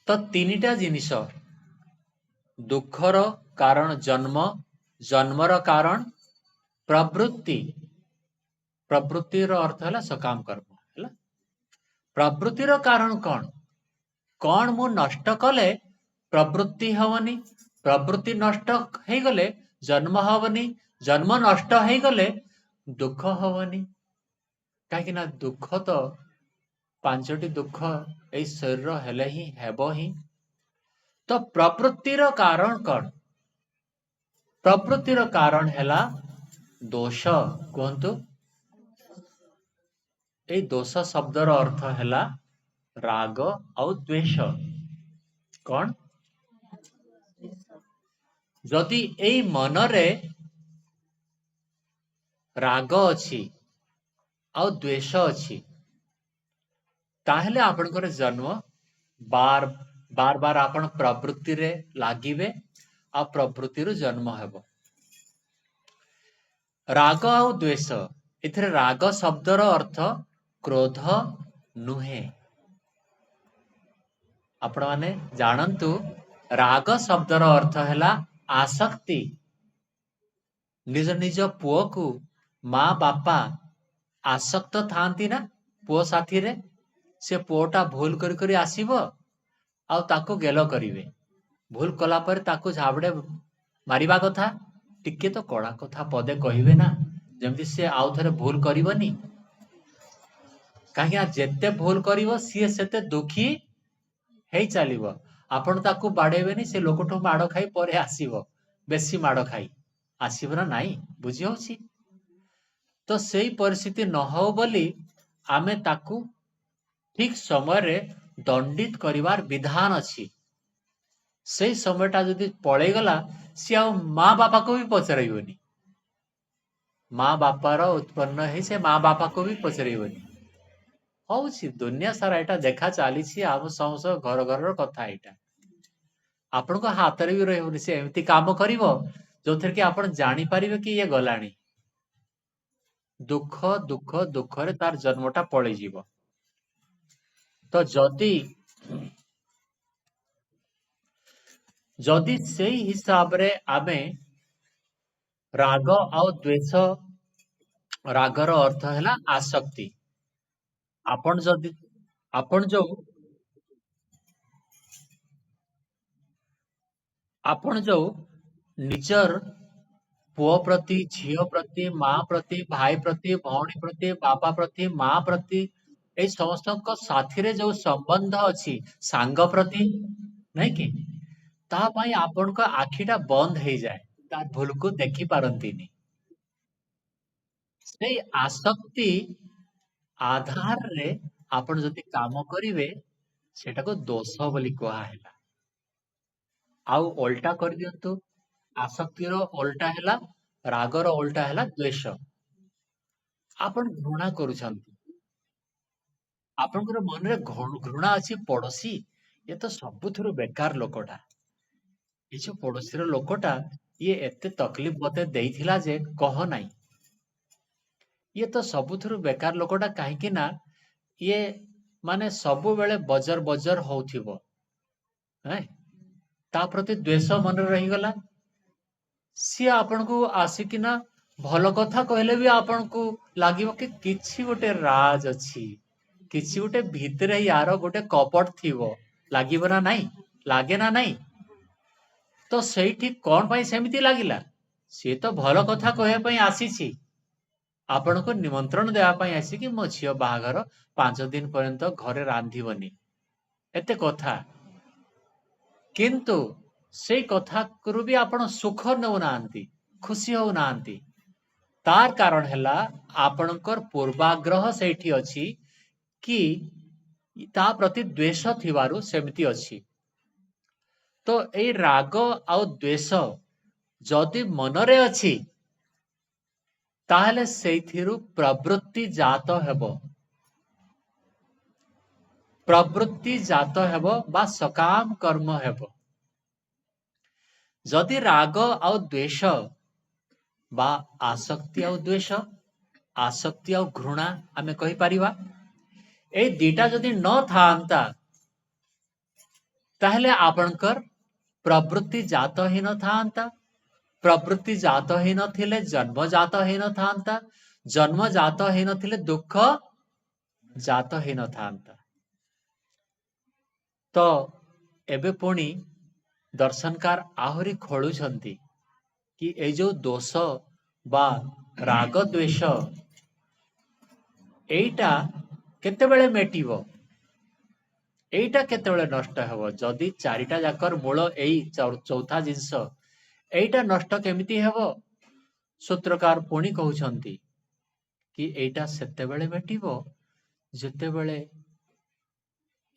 तो तीनिटा जिनिस, दुखर कारण जन्म, जन्मर कारण प्रवृत्ति। प्रवृत्तिर अर्थ हैला सकाम कर्म हैला। प्रवृत्तिर कारण कौन? कौन मु नष्ट कले प्रवृत्ति हवनी, प्रवृत्ति नष्ट हेइ गले जन्म हवनी, जन्म नष्ट हेइ गले दुख हवनी। काहे ना दुख तो पांचटी दुख ए शरीर हेले ही हेबो ही। तो प्रवृत्तिर कारण कौन? प्रवृत्तिर कारण हैला दोष। कहंतु ए दोष शब्दर अर्थ हैला राग आउ द्वेष। कौन? जदि एई मनरे राग अछि आउ द्वेष अछि, ताहले आपनकर जन्म बार बार आपण प्रवृत्ति रे लागिबे आ प्रवृत्ति रो जन्म हेबो। राग आउ द्वेष, एथिरे राग शब्दर अर्थ क्रोध नुहे। आपण माने जानंतु राग शब्दर अर्थ हैला आसक्ति। निज निज पुओ को ମା ବାପା ଆସକ୍ତ ଥାଆନ୍ତି ନା ପୁଅ ସାଥିରେ। ସେ ପୁଅଟା ଭୁଲ କରି କରି ଆସିବ ଆଉ ତାକୁ ଗେଲ କରିବେ। ଭୁଲ କଲା ପରେ ତାକୁ ଝାବଡେ ମାରିବା କଥା, ଟିକେ ତ କଡା କଥା ପଦେ କହିବେ ନା, ଯେମିତି ସେ ଆଉ ଥରେ ଭୁଲ କରିବନି। କାହିଁକି ନା ଯେତେ ଭୁଲ କରିବ ସିଏ ସେତେ ଦୁଃଖୀ ହେଇ ଚାଲିବ। ଆପଣ ତାକୁ ବାଡେଇବେନି, ସେ ଲୋକଠୁ ମାଡ ଖାଇ ପରେ ଆସିବ, ବେଶୀ ମାଡ ଖାଇ ଆସିବ ନା ନାଇଁ, ବୁଝି ହଉଛି? ତ ସେଇ ପରିସ୍ଥିତି ନ ହଉ ବୋଲି ଆମେ ତାକୁ ଠିକ ସମୟରେ ଦଣ୍ଡିତ କରିବାର ବିଧାନ ଅଛି। ସେଇ ସମୟଟା ଯଦି ପଳେଇଗଲା, ସିଏ ଆଉ ମା ବାପାକୁ ବି ପଚାରିବନି। ମା ବାପାର ଉତ୍ପନ୍ନ ହେଇ ସେ ମା ବାପାକୁ ବି ପଚାରିବନି। ହଉଛି ଦୁନିଆ ସାରା ଏଇଟା ଦେଖା ଚାଲିଛି, ଆମ ସମସ୍ତ ଘର ଘରର କଥା ଏଇଟା। ଆପଣଙ୍କ ହାତରେ ବି ରହିବନି, ସେ ଏମିତି କାମ କରିବ ଯୋଉଥିରେ କି ଆପଣ ଜାଣିପାରିବେ କି ଇଏ ଗଲାଣି। ଦୁଃଖ ଦୁଃଖ ଦୁଃଖରେ ତାର ଜନ୍ମଟା ପଳେଇଯିବ। ତ ଯଦି ସେଇ ହିସାବରେ ଆମେ ରାଗ ଆଉ ଦ୍વેଷ, ରାଗର ଅର୍ଥ ହେଲା ଆସକ୍ତି। ଆପଣ ଯଦି ଆପଣ ଯୋଉ ନିଜର ପୁଅ ପ୍ରତି, ଝିଅ ପ୍ରତି, ମା ପ୍ରତି, ଭାଇ ପ୍ରତି, ଭଉଣୀ ପ୍ରତି, ବାପା ପ୍ରତି, ମା ପ୍ରତି, ଏଇ ସମସ୍ତଙ୍କ ସାଥିରେ ଯୋଉ ସମ୍ବନ୍ଧ ଅଛି, ସାଙ୍ଗ ପ୍ରତି, ନାଇଁ କି, ତା ପାଇଁ ଆପଣଙ୍କ ଆଖିଟା ବନ୍ଦ ହେଇଯାଏ, ତା ଭୁଲକୁ ଦେଖି ପାରନ୍ତିନି। ସେଇ ଆସକ୍ତି ଆଧାରରେ ଆପଣ ଯଦି କାମ କରିବେ, ସେଟାକୁ ଦୋଷ ବୋଲି କୁହାହେଲା। ଆଉ ଓଲଟା କରିଦିଅନ୍ତୁ, ଆସକ୍ତିର ଓଲଟା ହେଲା, ରାଗର ଓଲଟା ହେଲା ଦ୍વેଷ। ଆପଣ ଘୃଣା କରୁଛନ୍ତି, ଆପଣଙ୍କର ମନରେ ଘୃଣା ଅଛି ପଡୋଶୀ, ଏ ତ ସବୁଥିରୁ ବେକାର ଲୋକଟା। ଏ ଯୋଉ ପଡୋଶୀର ଲୋକଟା, ଇଏ ଏତେ ତକଲିଫ ମତେ ଦେଇଥିଲା ଯେ କହ ନାହିଁ। ଇଏ ତ ସବୁଥିରୁ ବେକାର ଲୋକଟା, କାହିଁକି ନା ଇଏ ମାନେ ସବୁବେଳେ ବଜର ବଜର ହଉଥିବ। ହେଁ? ତା ପ୍ରତି ଦ୍वेଷ ମନରେ ରହିଗଲା। ସିଏ ଆପଣଙ୍କୁ ଆସିକିନା ଭଲ କଥା କହିଲେ ବି ଆପଣଙ୍କୁ ଲାଗିବ କି କିଛି ଗୋଟେ ରାଜ ଅଛି, କିଛି ଗୋଟେ ଭିତରେ ୟାର ଗୋଟେ କପଟ ଥିବ। ଲାଗିବ ନା ନାଇଁ? ଲାଗେ ନା ନାଇଁ? ତ ସେଇଠି କଣ ପାଇଁ ସେମିତି ଲାଗିଲା? ସିଏ ତ ଭଲ କଥା କହିବା ପାଇଁ ଆସିଛି, ଆପଣଙ୍କୁ ନିମନ୍ତ୍ରଣ ଦେବା ପାଇଁ ଆସିକି ମୋ ଝିଅ ବାହାଘର 5 ଦିନ ପର୍ଯ୍ୟନ୍ତ ଘରେ ରାନ୍ଧିବନି, ଏତେ କଥା। କିନ୍ତୁ ସେଇ କଥାରୁ ବି ଆପଣ ସୁଖ ନେଉନାହାନ୍ତି, ଖୁସି ହଉନାହାନ୍ତି। ତାର କାରଣ ହେଲା ଆପଣଙ୍କର ପୂର୍ବାଗ୍ରହ ସେଇଠି ଅଛି, କି ତା ପ୍ରତି ଦ୍वेଷ ଥିବାରୁ ସେମିତି ଅଛି। ତ ଏଇ ରାଗ ଆଉ ଦ୍वेଷ ଯଦି ମନରେ ଅଛି, ତାହେଲେ ସେଇଥିରୁ ପ୍ରବୃତ୍ତି ଜାତ ହେବ। ପ୍ରବୃତ୍ତି ଜାତ ହେବ ବା ସକାମ କର୍ମ ହେବ। ଯଦି ରାଗ ଆଉ ଦ୍वेଷ ବା ଆସକ୍ତି ଆଉ ଦ୍वेଷ, ଆସକ୍ତି ଆଉ ଘୃଣା ଆମେ କହିପାରିବା, ଏଇ ଦିଟା ଯଦି ନଥାନ୍ତା, ତାହେଲେ ଆପଣଙ୍କର ପ୍ରବୃତ୍ତି ଜାତ ହିଁ ନଥାନ୍ତା। ପ୍ରବୃତ୍ତି ଜାତ ହେଇନଥିଲେ ଜନ୍ମଜାତ ହେଇନଥାନ୍ତା, ଜନ୍ମଜାତ ହେଇନଥିଲେ ଦୁଃଖ ଜାତ ହେଇନଥାନ୍ତା। ତ ଏବେ ପୁଣି ଦର୍ଶନକାର ଆହୁରି ଖୋଳୁଛନ୍ତି କି ଏଇ ଯୋଉ ଦୋଷ ବା ରାଗ ଦ୍वेଷ, ଏଇଟା କେତେବେଳେ ମେଟିବ, ଏଇଟା କେତେବେଳେ ନଷ୍ଟ ହେବ? ଯଦି ଚାରିଟା ଯାକର ମୂଳ ଏଇ ଚୌଥା ଜିନିଷ, ଏଇଟା ନଷ୍ଟ କେମିତି ହେବ? ସୂତ୍ରକାର ପୁଣି କହୁଛନ୍ତି କି ଏଇଟା ସେତେବେଳେ ମେଟିବ ଯେତେବେଳେ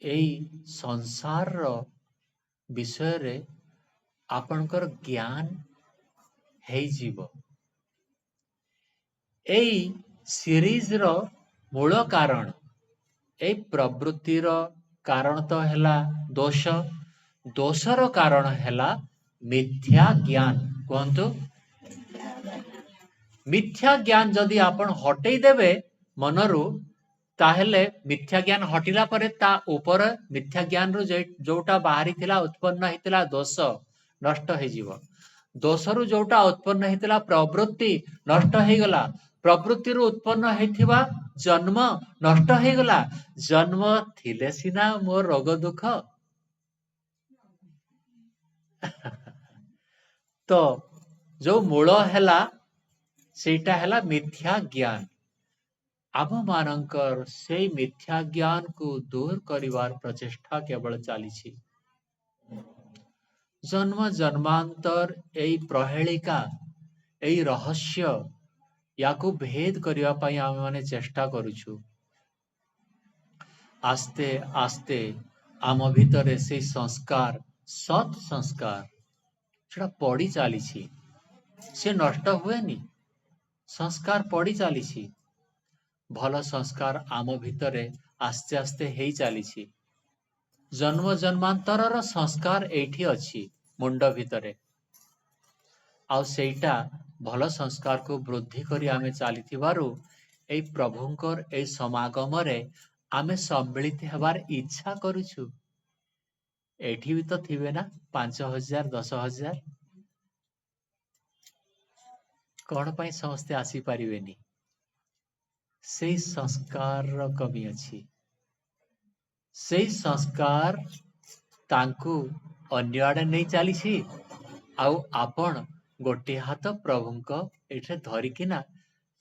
ଏଇ ସଂସାରର ବିଷୟରେ ଆପଣଙ୍କର ଜ୍ଞାନ ହେଇଯିବ। ଏଇ ସିରିଜର ମୂଳ କାରଣ, ଏଇ ପ୍ରବୃତ୍ତିର କାରଣ ତ ହେଲା ଦୋଷ, ଦୋଷର କାରଣ ହେଲା ମିଥ୍ୟା ଜ୍ଞାନ। କୁହନ୍ତୁ, ମିଥ୍ୟା ଜ୍ଞାନ ଯଦି ଆପଣ ହଟେଇ ଦେବେ ମନରୁ, ତାହେଲେ ମିଥ୍ୟା ଜ୍ଞାନ ହଟିଲା ପରେ ତା ଉପରେ ମିଥ୍ୟା ଜ୍ଞାନରୁ ଯୋଉଟା ବାହାରିଥିଲା, ଉତ୍ପନ୍ନ ହେଇଥିଲା ଦୋଷ, ନଷ୍ଟ ହେଇଯିବ। ଦୋଷରୁ ଯୋଉଟା ଉତ୍ପନ୍ନ ହେଇଥିଲା ପ୍ରବୃତ୍ତି, ନଷ୍ଟ ହେଇଗଲା। प्रवृत्ति उत्पन्न होइथिबा जन्म नष्ट हो गला। जन्म थिले सिना मो रोग दुख। तो जो मूल हैला सेटा हैला मिथ्या ज्ञान। आम मानकर से मिथ्या ज्ञान को दूर करिवार प्रचेष्टा केवल चली। जन्म जन्मांतर यही प्रहेलिका यही रहस्य याकू भेद करने आम माने चेष्टा करुछु। आस्ते आस्ते आम भितर से संस्कार सत् संस्कार सेटा पड़ी चली से नष्ट हुएनी। संस्कार पड़ी चली भल संस्कार आम भितर आस्ते आस्ते हेई चली। जन्म जन्मांतर संस्कार एठी अच्छी मुंड भितरे आउ सेटा भल संस्कार को वृद्धि करी आमे चलीथिबारु एई प्रभुंकर एई समागम रे आमे सम्मिलित हेबार इच्छा करुछु। एठी भी तो थिबे ना 5,000 10,000 कौन पाई समस्ते आसी पारिबेनी। सेई संस्कार रो कमी अछि। सेई संस्कार तांकु अन्य आड़े नहीं चली। आउ आपण गोटे हाथ प्रभुंक एठे धरिकिना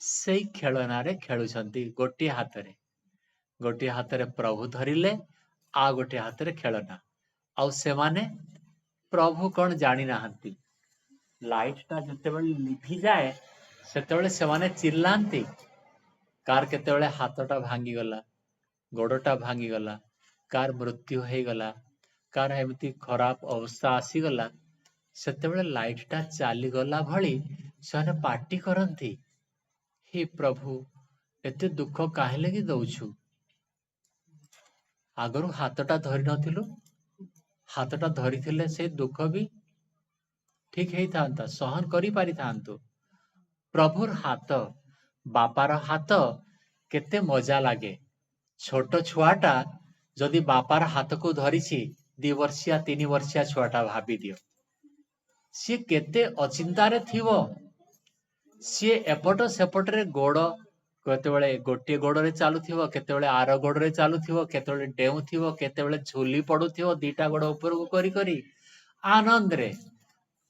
से खेलनारे खेलुछंती। गोटे हाथ रे प्रभु धरिले आ गोटे हाथ रे खेलना। आउ से माने प्रभु कौन जानी नाहंती। लाइट टा जतेबेले लिभि जाए सेतेबेले से माने चिल्लांती कार केतेबेले हाथटा भांगी गला गोड़टा भांगी गला कार मृत्यु हो गला कार एमती खराब अवस्था आसी गला सेतेबेले लाइटटा चली गला भली से पार्टी करती। हे प्रभु एते दुख काहे लगी दउछु। आगरू हाथटा धरि नथिलु हाथटा धरिथिले से दुख भी ठीक हेई थांता सहन करि पारि थांतु। प्रभुर हाथ बापार हाथ केते मजा लागे। छोट छुआटा जदि बापार हाथ को धरिछि 2 वर्षिया 3 वर्षिया छुआटा भाबी दियो सी केते अचिंतारे थिवो। सी एपट सेपटरे गोड़ केतेबेले गोटे गोड़े चालुथिवो केतेबेले आर गोड़े चालुथिवो केतेबेले डेउथिवो केतेबेले झुली पड़ुथिवो दीटा गोड़ ऊपर को करी करी आनंद रे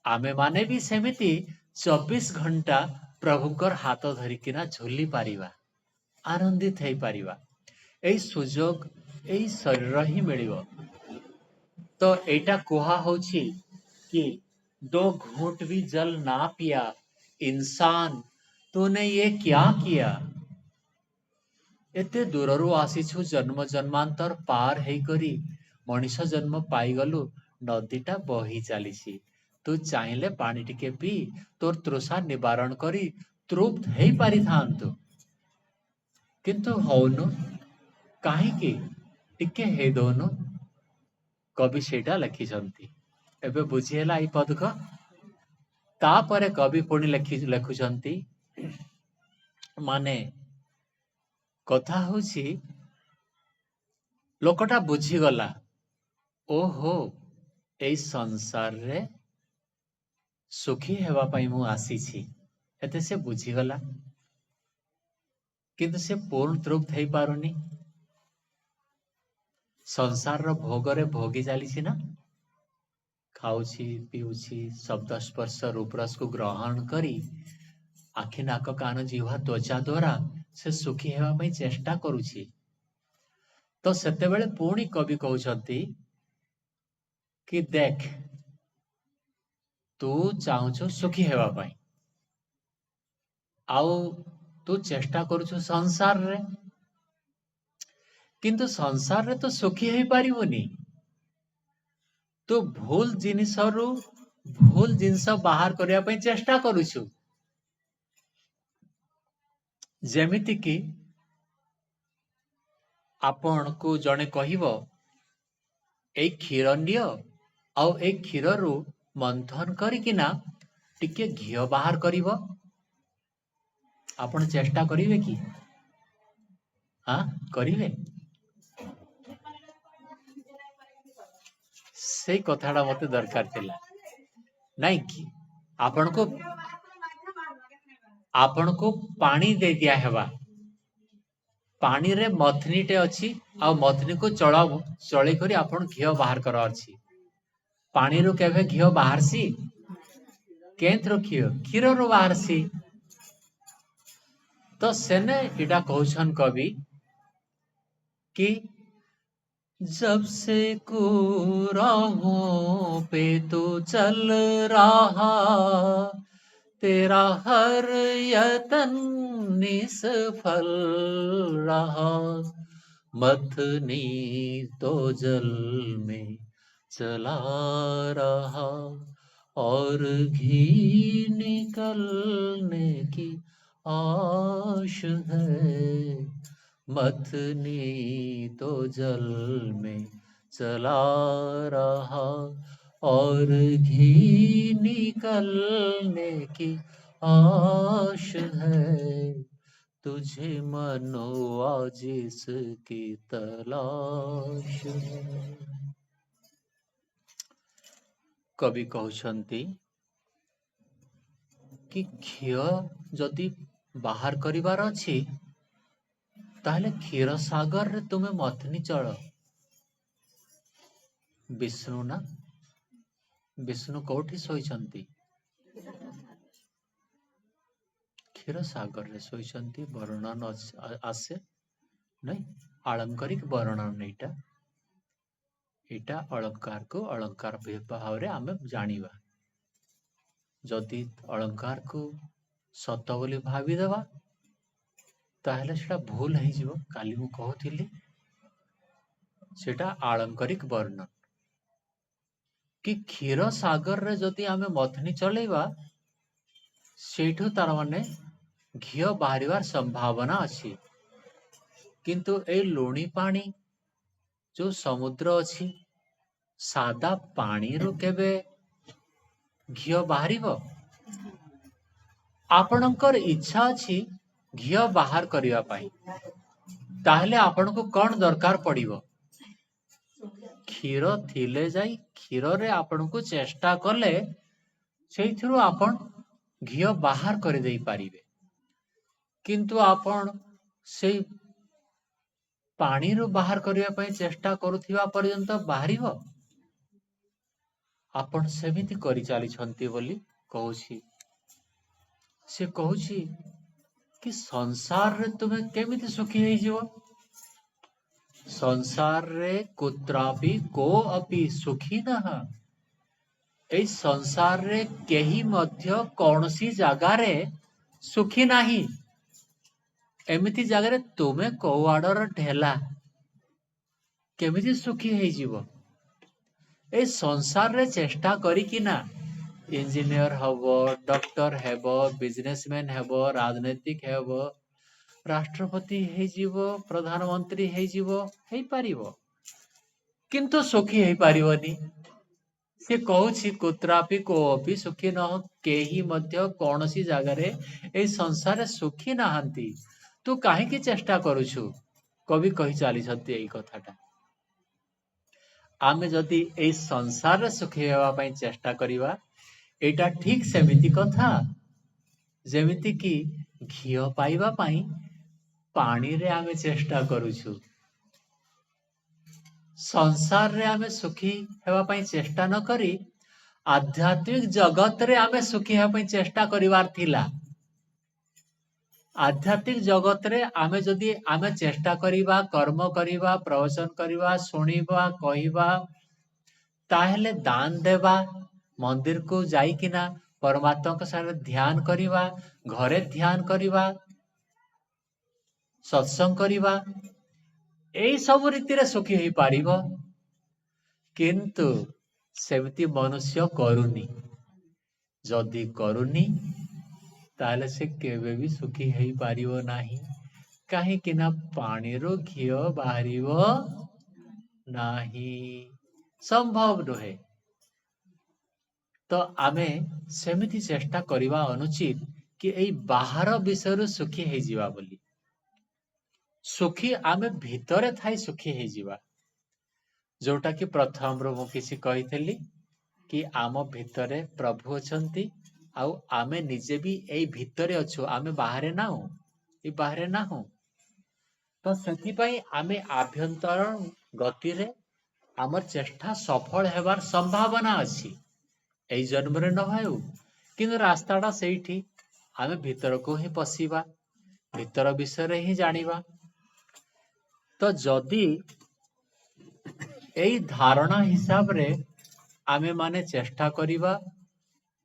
आमे माने भी सेमिति 24 घंटा प्रभुकर हाथ धरिकिना झुली पारिबा आनंदित हेई पारिबा। एई सुजोग एई शरीर ही मिलिबो। तो एटा कुहा होछि कि 2 घूंट भी जल ना पिया इंसान तूने ये क्या किया। एते दूररू आसीछु जन्म जन्मांतर पार हेई करी मनीष जन्म पाईगलु नदीटा बही चलीछि। तू चाहिले पानी टिके पी तोर तृषा निवारण करी तृप्त हेई पारि थांतु किंतु हौनु काहीकि टिके हेई दोनु। कवि सेटा लिखिछंती। एबे बुझी ହେଲା एई पदक। तापरे कवि पुणी लेखुछंती माने कथा होछि लोकटा बुझीगला ओहो एई संसार रे सुखी हेबा पाई मु आसीछि एते से बुझीगला किंतु से पूर्ण तृप्त हेई पारुनी। संसार रो भोगरे भोगी चलीछि ना खाउछि पिउछि शब्द स्पर्श रूप रस को ग्रहण करी आखि नाक कान जीवा त्वचा द्वारा से सुखी हेबा पाई चेष्टा करुछि। तो सेतेबेले पुणी कवि कहउछंती कि देख तू चाहुछु सुखी हेबा पाई आउ तू चेष्टा करुछु संसार रे किंतु संसार रे तो सुखी हेई पारिबोनी। तू भूल जिनिसरु भूल जिनस बाहर करिया पाई चेष्टा करुछु। जेमिति कि आपण को जने कहिबो एई क्षीर नियो आउ एई क्षीररु मंथन करिकिना टिके घियो बाहर करिवो आपण चेष्टा करिवे कि हाँ करिवे से कथाटा मते दरकार थिला नाइ कि आपण को आपण को पानी दे दिया हेबा पानी रे मथनीटे अछि आ मथनी को चळै करी आपण घिओ बाहर कर अछि पानी रो केबे घिओ बाहरसी केंद्र क्षीर रो बाहरसी तो सेने इटा कहउछन कवि कि जब से कुराहों पे तू चल रहा तेरा हर यतन निष्फल रहा मथनी तो जल में चला रहा और घी निकलने की आश है मथनी तो जल में चला रहा और घी निकलने की आश है तुझे मनवा जिसकी तलाश है कवि कहउछंती कि घिओ जदि बाहर करिवार अछि ताहले क्षीर सागर रे तुमे मथनी चल विष्णु ना विष्णु कोठी सोइछंती क्षीर सागर रे सोइछंती वर्णन आसे नहीं आलंकारिक वर्णन एटा एटा अलंकार को अलंकार भाव रे आमे जानिबा जदि अलंकार को सत बोली भावी देबा ताहले सेटा भूल है जीवो काली मु कहउथिली सेटा आलंकारिक वर्णन कि क्षीर सागर रे जदि आमे मथनी चलेबा सेठु तार माने घिओ बाहरिवार संभावना अछि किंतु ए लुणी पानी जो समुद्र अछि सादा पानी रो केबे घिओ बाहरिबो आपणकर इच्छा अछि घिओ बाहर करिवा पाई ताहले आपण को कोन दरकार पड़िबो क्षीर थिले जाई क्षीर रे आपण को चेष्टा कले सेइथिरु आपण घिओ बाहर कर देई पारिबे किंतु आपण सेई पानी रो बाहर करिवा पाई चेष्टा करूथिबा पर्यंत बाहरिबो आपण सेमिति करि चाली छंती बोली कहउछि से कहउछि कि संसार रे तुमे केमिति सुखी हेइ जीवो संसार रे कुत्रापि को अपि सुखी नह ए संसार रे केही मध्य कोनसी जगह रे सुखी नाही एमिति जगह रे तुमे कोआडर ढेला केमिति सुखी हेइ जीवो ए संसार रे चेष्टा करी कि ना इंजीनियर हबो डॉक्टर हेबो बिजनेसमैन हेबो राजनीतिक हेबो राष्ट्रपति हेइ जीवो प्रधानमंत्री हेइ जीवो हेइ पारिबो किंतु सुखी हेइ पारिबोनी से कहउछि कुत्रापि कोपि सुखी न केही मध्य कोनसी जगह रे ए संसार रे सुखी नाहंती तू काहे की चेष्टा करूछु कवि कहि चाली छथि एई कथाटा आमे जदि ए संसार रे सुखी हेबा पई चेष्टा करिवा एटा ठीक सेमिति कथा जेमिति कि घिओ पाइबा पई पानी रे आमे चेष्टा करूछु संसार रे आमे सुखी हेबा पई चेष्टा न करी आध्यात्मिक जगत रे आमे सुखी हेबा पई चेष्टा करिवार थिला आध्यात्मिक जगत रे आमे जदि आमे चेष्टा करिवा कर्म करिवा प्रवचन करिवा सुनिबा कहिबा ताहेले दान देबा मंदिर को जाइकिना परमात्मा के साथ ध्यान करिवा घरे ध्यान करिवा सत्संग करिवा एई सब रीति रे सुखी हेइ पारिबो किंतु सेमिति मनुष्य करूनी जदि करूनी ताहले से केबे भी सुखी हेइ पारिबो नाही काहे कि ना पानी रो घिओ बाहरिबो नाही संभव नहे तो आमे सेमिति चेष्टा करिवा अनुचित कि एई बाहर विषय सुखी हेइ जीवा बोली सुखी आमे भितरे थाई सुखी हेइ जीवा जोटा कि प्रथम रो मु किछि कहिथेली कि आम भितरे प्रभु अछंती ଆଉ ଆମେ ନିଜେ ବି ଏଇ ଭିତରେ ଅଛୁ, ଆମେ ବାହାରେ ନାହୁଁ, ଏଇ ବାହାରେ ନାହୁଁ। ତ ସେଥିପାଇଁ ଆମେ ଆଭ୍ୟନ୍ତର ଗତିରେ ଆମର ଚେଷ୍ଟା ସଫଳ ହେବାର ସମ୍ଭାବନା ଅଛି। ଏଇ ଜନ୍ମରେ ନ ହେଉ, କିନ୍ତୁ ରାସ୍ତାଟା ସେଇଠି। ଆମେ ଭିତରକୁ ହିଁ ପଶିବା, ଭିତର ବିଷୟରେ ହିଁ ଜାଣିବା। ତ ଯଦି ଏଇ ଧାରଣା ହିସାବରେ ଆମେ ମାନେ ଚେଷ୍ଟା କରିବା,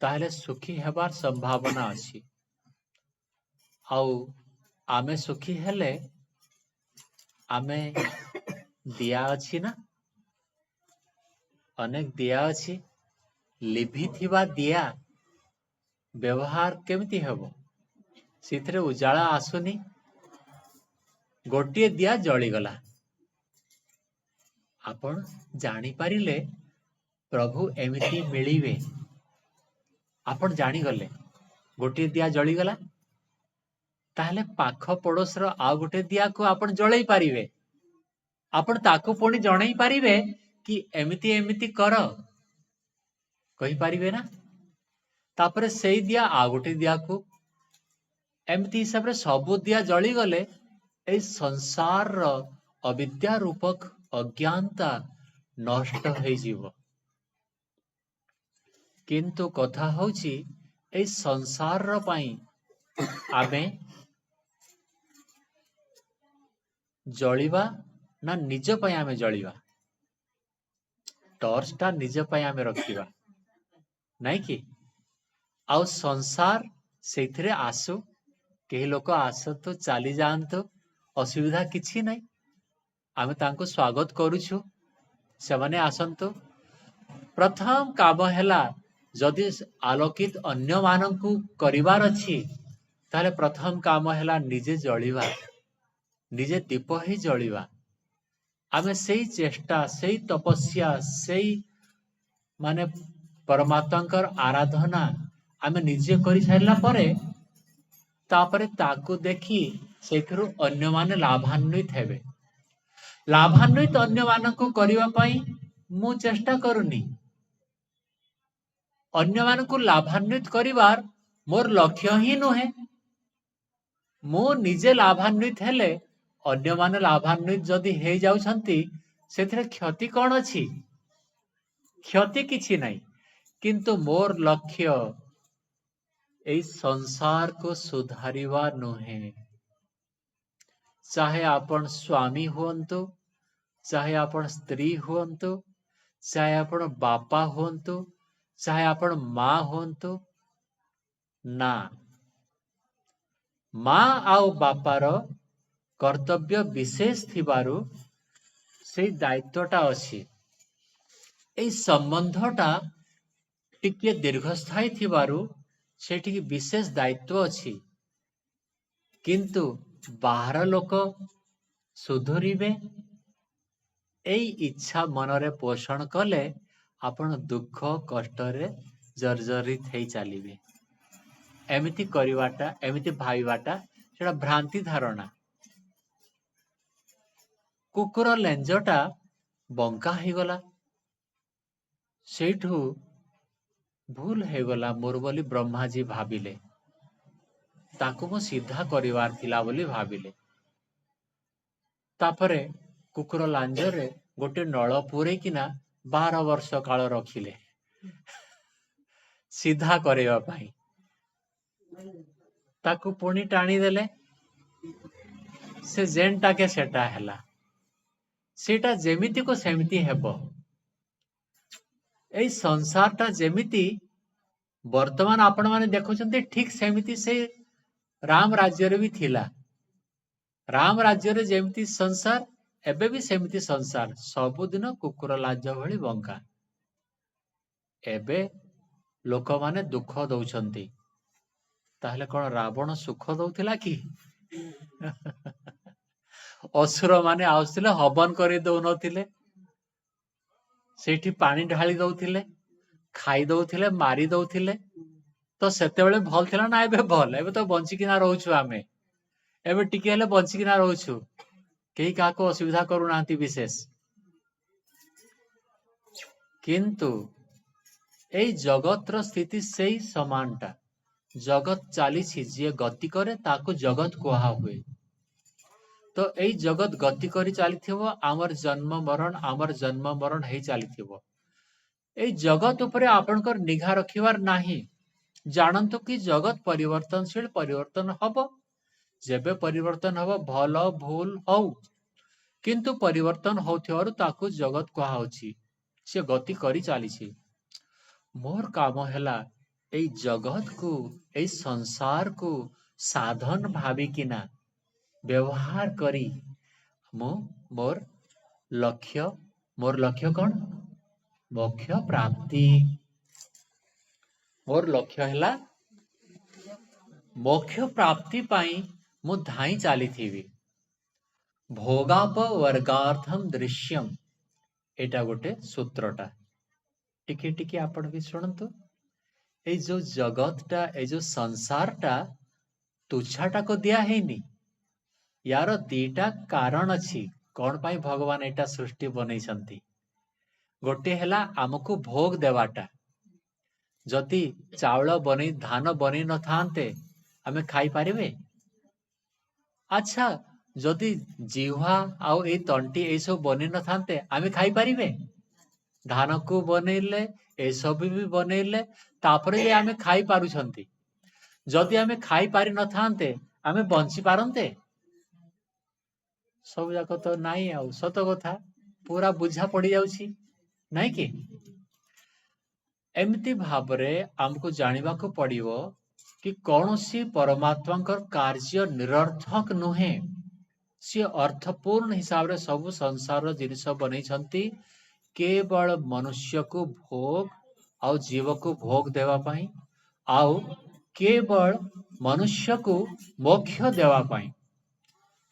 ତାହେଲେ ସୁଖୀ ହେବାର ସମ୍ଭାବନା ଅଛି। ଆଉ ଆମେ ସୁଖୀ ହେଲେ, ଆମେ ଦିଆ ଅଛି ନା, ଅନେକ ଦିଆ ଅଛି, ଲିଭିଥିବା ଦିଆ ବ୍ୟବହାର କେମିତି ହେବ? ସେଥିରେ ଉଜାଳା ଆସୁନି, ଗୋଟିଏ ଦିଆ ଜଳିଗଲା। ଆପଣ ଜାଣିପାରିଲେ ପ୍ରଭୁ ଏମିତି ମିଳିବେ। ଆପଣ ଜାଣିଗଲେ ଗୋଟିଏ ଦିଆ ଜଳିଗଲା, ତାହେଲେ ପାଖ ପଡୋଶର ଆଉ ଗୋଟେ ଦିଆକୁ ଆପଣ ଜଳେଇ ପାରିବେ। ଆପଣ ତାକୁ ପୁଣି ଜଣେଇ ପାରିବେ କି ଏମିତି ଏମିତି କର, କହିପାରିବେ ନା? ତାପରେ ସେଇ ଦିଆ ଆଉ ଗୋଟେ ଦିଆକୁ, ଏମିତି ହିସାବରେ ସବୁ ଦିଆ ଜଳିଗଲେ ଏଇ ସଂସାରର ଅବିଦ୍ୟା ରୂପକ ଅଜ୍ଞାନତା ନଷ୍ଟ ହେଇଯିବ। କିନ୍ତୁ କଥା ହଉଛି, ଏଇ ସଂସାରର ପାଇଁ ଆମେ ଜଳିବା ନା ନିଜ ପାଇଁ ଆମେ ଜଳିବା? ଟର୍ଚ୍ଚଟା ନିଜ ପାଇଁ ଆମେ ରଖିବା, ନାଇଁ କି? ଆଉ ସଂସାର ସେଇଥିରେ ଆସୁ, କେହି ଲୋକ ଆସନ୍ତୁ, ଚାଲି ଯାଆନ୍ତୁ, ଅସୁବିଧା କିଛି ନାହିଁ। ଆମେ ତାଙ୍କୁ ସ୍ୱାଗତ କରୁଛୁ, ସେମାନେ ଆସନ୍ତୁ। ପ୍ରଥମ କାମ ହେଲା, ଯଦି ଆଲୋକିତ ଅନ୍ୟମାନଙ୍କୁ କରିବାର ଅଛି, ତାହେଲେ ପ୍ରଥମ କାମ ହେଲା ନିଜେ ଜଳିବା, ନିଜେ ଦୀପ ହିଁ ଜଳିବା। ଆମେ ସେଇ ଚେଷ୍ଟା, ସେଇ ତପସ୍ୟା, ସେଇ ମାନେ ପରମାତ୍ମାଙ୍କର ଆରାଧନା ଆମେ ନିଜେ କରିସାରିଲା ପରେ, ତାପରେ ତାକୁ ଦେଖି ସେଥିରୁ ଅନ୍ୟମାନେ ଲାଭାନ୍ୱିତ ହେବେ। ଲାଭାନ୍ୱିତ ଅନ୍ୟମାନଙ୍କୁ କରିବା ପାଇଁ ମୁଁ ଚେଷ୍ଟା କରୁନି। ଅନ୍ୟମାନଙ୍କୁ ଲାଭାନ୍ୱିତ କରିବାର ମୋର ଲକ୍ଷ୍ୟ ହିଁ ନୁହେଁ। ମୁଁ ନିଜେ ଲାଭାନ୍ୱିତ ହେଲେ, ଅନ୍ୟମାନେ ଲାଭାନ୍ୱିତ ଯଦି ହେଇଯାଉଛନ୍ତି, ସେଥିରେ କ୍ଷତି କ'ଣ ଅଛି? କ୍ଷତି କିଛି ନାହିଁ। କିନ୍ତୁ ମୋର ଲକ୍ଷ୍ୟ ଏଇ ସଂସାରକୁ ସୁଧାରିବା ନୁହେଁ। ଚାହେ ଆପଣ ସ୍ୱାମୀ ହୁଅନ୍ତୁ, ଚାହେ ଆପଣ ସ୍ତ୍ରୀ ହୁଅନ୍ତୁ, ଚାହେ ଆପଣ ବାପା ହୁଅନ୍ତୁ, ଚାହେ ଆପଣ ମା ହୁଅନ୍ତୁ, ନା, ମା ଆଉ ବାପାର କର୍ତ୍ତବ୍ୟ ବିଶେଷ ଥିବାରୁ ସେଇ ଦାୟିତ୍ୱଟା ଅଛି। ଏଇ ସମ୍ବନ୍ଧଟା ଟିକେ ଦୀର୍ଘସ୍ଥାୟୀ ଥିବାରୁ ସେଠିକି ବିଶେଷ ଦାୟିତ୍ୱ ଅଛି। କିନ୍ତୁ ବାହାର ଲୋକ ସୁଧୁରିବେ, ଏଇ ଇଚ୍ଛା ମନରେ ପୋଷଣ କଲେ ଆପଣ ଦୁଃଖ କଷ୍ଟରେ ଜର୍ଜରିତ ହେଇ ଚାଲିବେ। ଏମିତି କରିବାଟା, ଏମିତି ଭାବିବାଟା, ସେଟା ଭ୍ରାନ୍ତି ଧାରଣା। କୁକୁର ଲେଞ୍ଜଟା ବଙ୍କା ହେଇଗଲା, ସେଇଠୁ ଭୁଲ ହେଇଗଲା ମୋର ବୋଲି ବ୍ରହ୍ମାଜୀ ଭାବିଲେ। ତାକୁ ମୁଁ ସିଧା କରିବାର ଥିଲା ବୋଲି ଭାବିଲେ। ତାପରେ କୁକୁର ଲାଞ୍ଜରେ ଗୋଟେ ନଳ ପୂରେଇକିନା 12 ବର୍ଷ କାଳ ରଖିଲେ ସିଧା କରିବା ପାଇଁ। ତାକୁ ପୁଣି ଟାଣିଦେଲେ, ସେ ଯେନ୍ଟାକେ ସେଟା ହେଲା। ସେଟା ଯେମିତିକୁ ସେମିତି ହେବ। ଏଇ ସଂସାରଟା ଯେମିତି ବର୍ତ୍ତମାନ ଆପଣମାନେ ଦେଖୁଛନ୍ତି, ଠିକ ସେମିତି ସେ ରାମ ରାଜ୍ୟରେ ବି ଥିଲା। ରାମ ରାଜ୍ୟରେ ଯେମିତି ସଂସାର, ଏବେ ବି ସେମିତି ସଂସାର, ସବୁଦିନ କୁକୁର ଲାଞ୍ଜ ଭଳି ବଙ୍କା। ଏବେ ଲୋକମାନେ ଦୁଃଖ ଦଉଛନ୍ତି, ତାହେଲେ କ'ଣ ରାବଣ ସୁଖ ଦଉଥିଲା କି? ଅସୁର ମାନେ ଆସୁଥିଲେ, ହବନ କରି ଦଉନଥିଲେ, ସେଇଠି ପାଣି ଢାଳି ଦଉଥିଲେ, ଖାଇ ଦଉଥିଲେ, ମାରି ଦଉଥିଲେ। ତ ସେତେବେଳେ ଭଲ ଥିଲା ନା ଏବେ ଭଲ? ଏବେ ତ ବଞ୍ଚିକିନା ରହୁଛୁ ଆମେ, ଏବେ ଟିକେ ହେଲେ ବଞ୍ଚିକିନା ରହୁଛୁ, କେହି କାହାକୁ ଅସୁବିଧା କରୁନାହାନ୍ତି ବିଶେଷ। କିନ୍ତୁ ଏଇ ଜଗତର ସ୍ଥିତି ସେଇ ସମାନଟା। ଜଗତ ଚାଲିଛି, ଯିଏ ଗତି କରେ ତାକୁ ଜଗତ କୁହା ହୁଏ। ତ ଏଇ ଜଗତ ଗତି କରି ଚାଲିଥିବ, ଆମର ଜନ୍ମ ମରଣ ହେଇ ଚାଲିଥିବ। ଏଇ ଜଗତ ଉପରେ ଆପଣଙ୍କର ନିଘା ରଖିବାର ନାହିଁ। ଜାଣନ୍ତୁ କି ଜଗତ ପରିବର୍ତ୍ତନଶୀଳ, ପରିବର୍ତ୍ତନ ହବ। ଯେବେ ପରିବର୍ତ୍ତନ ହବ, ଭଲ ଭୁଲ ହଉ, କିନ୍ତୁ ପରିବର୍ତ୍ତନ ହଉଥିବାରୁ ତାକୁ ଜଗତ କୁହାହଉଛି। ସେ ଗତି କରି ଚାଲିଛି। ମୋର କାମ ହେଲା ଏଇ ଜଗତକୁ, ଏଇ ସଂସାରକୁ ସାଧନ ଭାବିକିନା ବ୍ୟବହାର କରି ମୁଁ ମୋର ଲକ୍ଷ୍ୟ କଣ? ମୋକ୍ଷ ପ୍ରାପ୍ତି। ମୋର ଲକ୍ଷ୍ୟ ହେଲା ମୋକ୍ଷ ପ୍ରାପ୍ତି ପାଇଁ ମୁଁ ଧାଇଁ ଚାଲିଥିବି। ଭୋଗାପବର୍ଗାର୍ଥମ୍ ଦୃଶ୍ୟମ୍, ଏଇଟା ଗୋଟେ ସୂତ୍ରଟା। ଟିକେ ଟିକେ ଆପଣ ବି ଶୁଣନ୍ତୁ। ଏଇ ଯୋଉ ଜଗତଟା, ଏଇ ଯୋଉ ସଂସାରଟା ତୁଚ୍ଛାଟାକୁ ଦିଆ ହେଇନି। ୟାର ଦିଟା କାରଣ ଅଛି କଣ ପାଇଁ ଭଗବାନ ଏଇଟା ସୃଷ୍ଟି ବନେଇଛନ୍ତି। ଗୋଟେ ହେଲା ଆମକୁ ଭୋଗ ଦେବାଟା। ଯଦି ଧାନ ବନେଇ ନଥାନ୍ତେ ଆମେ ଖାଇପାରିବେ? ଆଚ୍ଛା, ଯଦି ଜିହ୍ୱା ଆଉ ଏଇ ତଣ୍ଟି ଏଇସବୁ ବନେଇ ନଥାନ୍ତେ ଆମେ ଖାଇପାରିବେ? ଧାନକୁ ବନେଇଲେ, ଏସବୁ ବି ବନେଇଲେ, ତାପରେ ବି ଆମେ ଖାଇପାରୁଛନ୍ତି। ଯଦି ଆମେ ଖାଇପାରି ନଥାନ୍ତେ ଆମେ ବଞ୍ଚି ପାରନ୍ତେ? ସବୁ ଯାକ ତ ନାଇଁ। ଆଉ ସତ କଥା ପୁରା ବୁଝା ପଡିଯାଉଛି, ନାଇଁ କି? ଏମିତି ଭାବରେ ଆମକୁ ଜାଣିବାକୁ ପଡିବ କି କୌଣସି ପରମାତ୍ମାଙ୍କର କାର୍ଯ୍ୟ ନିରର୍ଥକ ନୁହେଁ। ସିଏ ଅର୍ଥପୂର୍ଣ୍ଣ ହିସାବରେ ସବୁ ସଂସାରର ଜିନିଷ ବନେଇଛନ୍ତି କେବଳ ମନୁଷ୍ୟକୁ ଭୋଗ ଆଉ ଜୀବକୁ ଭୋଗ ଦେବା ପାଇଁ, ଆଉ କେବଳ ମନୁଷ୍ୟକୁ ମୋକ୍ଷ ଦେବା ପାଇଁ।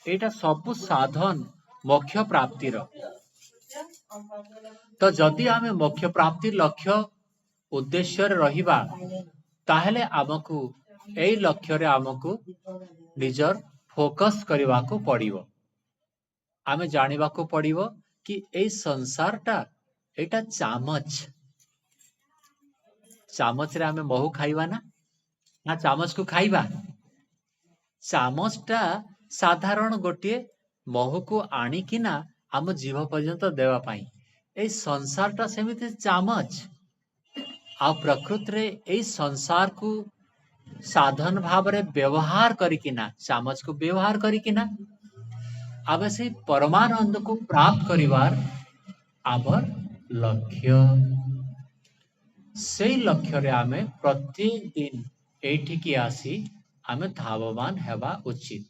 ଏଇଟା ସବୁ ସାଧନ ମୋକ୍ଷ ପ୍ରାପ୍ତିର। ତ ଯଦି ଆମେ ମୋକ୍ଷ ପ୍ରାପ୍ତି ଲକ୍ଷ୍ୟ ଉଦ୍ଦେଶ୍ୟରେ ରହିବା, ତାହେଲେ ଆମକୁ ଏଇ ଲକ୍ଷ୍ୟରେ ଆମକୁ ନିଜର ଫୋକସ କରିବାକୁ ପଡିବ। ଆମେ ଜାଣିବାକୁ ପଡିବ କି ଏଇ ସଂସାରଟା ଏଇଟା ଚାମଚ। ଚାମଚରେ ଆମେ ମହୁ ଖାଇବା ନା ଚାମଚକୁ ଖାଇବା? ଚାମଚଟା ସାଧାରଣ ଗୋଟିଏ ମହୁକୁ ଆଣିକିନା ଆମ ଜିଭ ପର୍ଯ୍ୟନ୍ତ ଦେବା ପାଇଁ। ଏଇ ସଂସାରଟା ସେମିତି ଚାମଚ। ଆଉ ପ୍ରକୃତିରେ ଏଇ ସଂସାରକୁ ସାଧନ ଭାବରେ ବ୍ୟବହାର କରିକିନା, ଚାମଚକୁ ବ୍ୟବହାର କରିକିନା ଆମେ ସେଇ ପରମାନନ୍ଦକୁ ପ୍ରାପ୍ତ କରିବାର ଆମର ଲକ୍ଷ୍ୟ। ସେଇ ଲକ୍ଷ୍ୟରେ ଆମେ ପ୍ରତ୍ୟେକ ଦିନ ଏଇଠିକି ଆସି ଆମେ ଧାବମାନ ହେବା ଉଚିତ।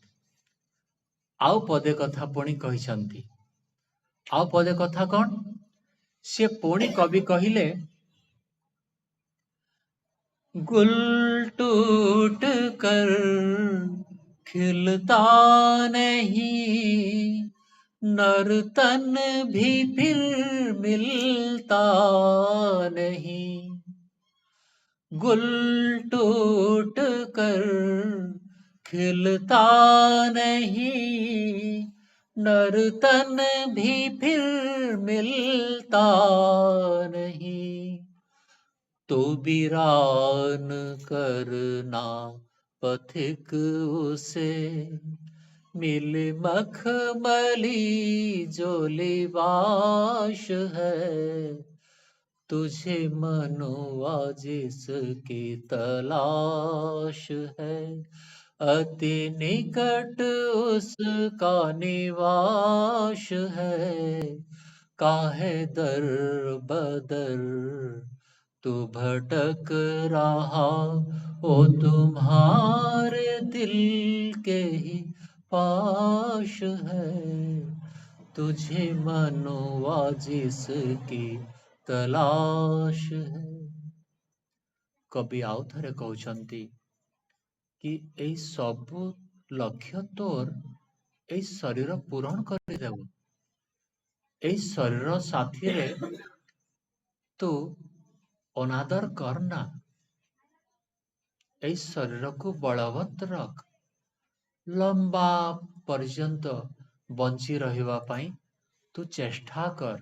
ଆଉ ପଦେ କଥା ପୁଣି କହିଛନ୍ତି। ଆଉ ପଦେ କଥା କଣ? ସେ ପୁଣି କବି କହିଲେ, गुल टूट कर खिलता नहीं, नर्तन भी फिर मिलता नहीं। गुल टूट कर खिलता नहीं, नर्तन भी फिर मिलता नहीं। तो वीरान करना पथिक उसे, मिले मखमली जो लिबास है। तुझे मनुआ जिसकी तलाश है, अति निकट उसका निवास है। काहे दर बदर तू भटक रहा, ओ तुम्हारे दिल के ही पास है। तुझे मनुआ जिसकी तलाश है। कवि आउ थरे कहउछंती कि एई सबु लक्ष्य तोर एई शरीर पूरण करिदेव। एई शरीर साथीरे तू अनादर करना। एई शरीर को बलवत रख। लंबा पर्यंत बंची रहिबा पाई तू चेष्टा कर।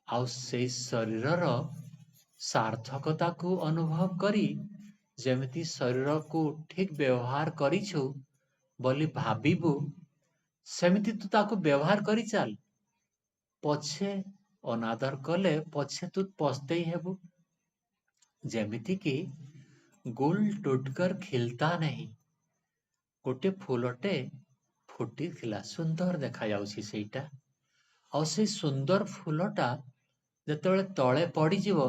आउ से शरीरर ସାର୍ଥକତାକୁ ଅନୁଭବ କରି ଯେମିତି ଶରୀରକୁ ଠିକ ବ୍ୟବହାର କରିଛୁ ବୋଲି ଭାବିବୁ, ସେମିତି ତୁ ତାକୁ ବ୍ୟବହାର କରି ଚାଲ। ପଛେ ଅନାଦର କଲେ ପଛେ ତୁ ପସ୍ତେଇ ହେବୁ। ଯେମିତିକି ଗୁଲ ଟୁଟକର ଖିଲତା ନାହିଁ। ଗୋଟେ ଫୁଲଟେ ଫୁଟିଥିଲା, ସୁନ୍ଦର ଦେଖାଯାଉଛି ସେଇଟା। ଆଉ ସେଇ ସୁନ୍ଦର ଫୁଲଟା ଯେତେବେଳେ ତଳେ ପଡ଼ିଯିବ,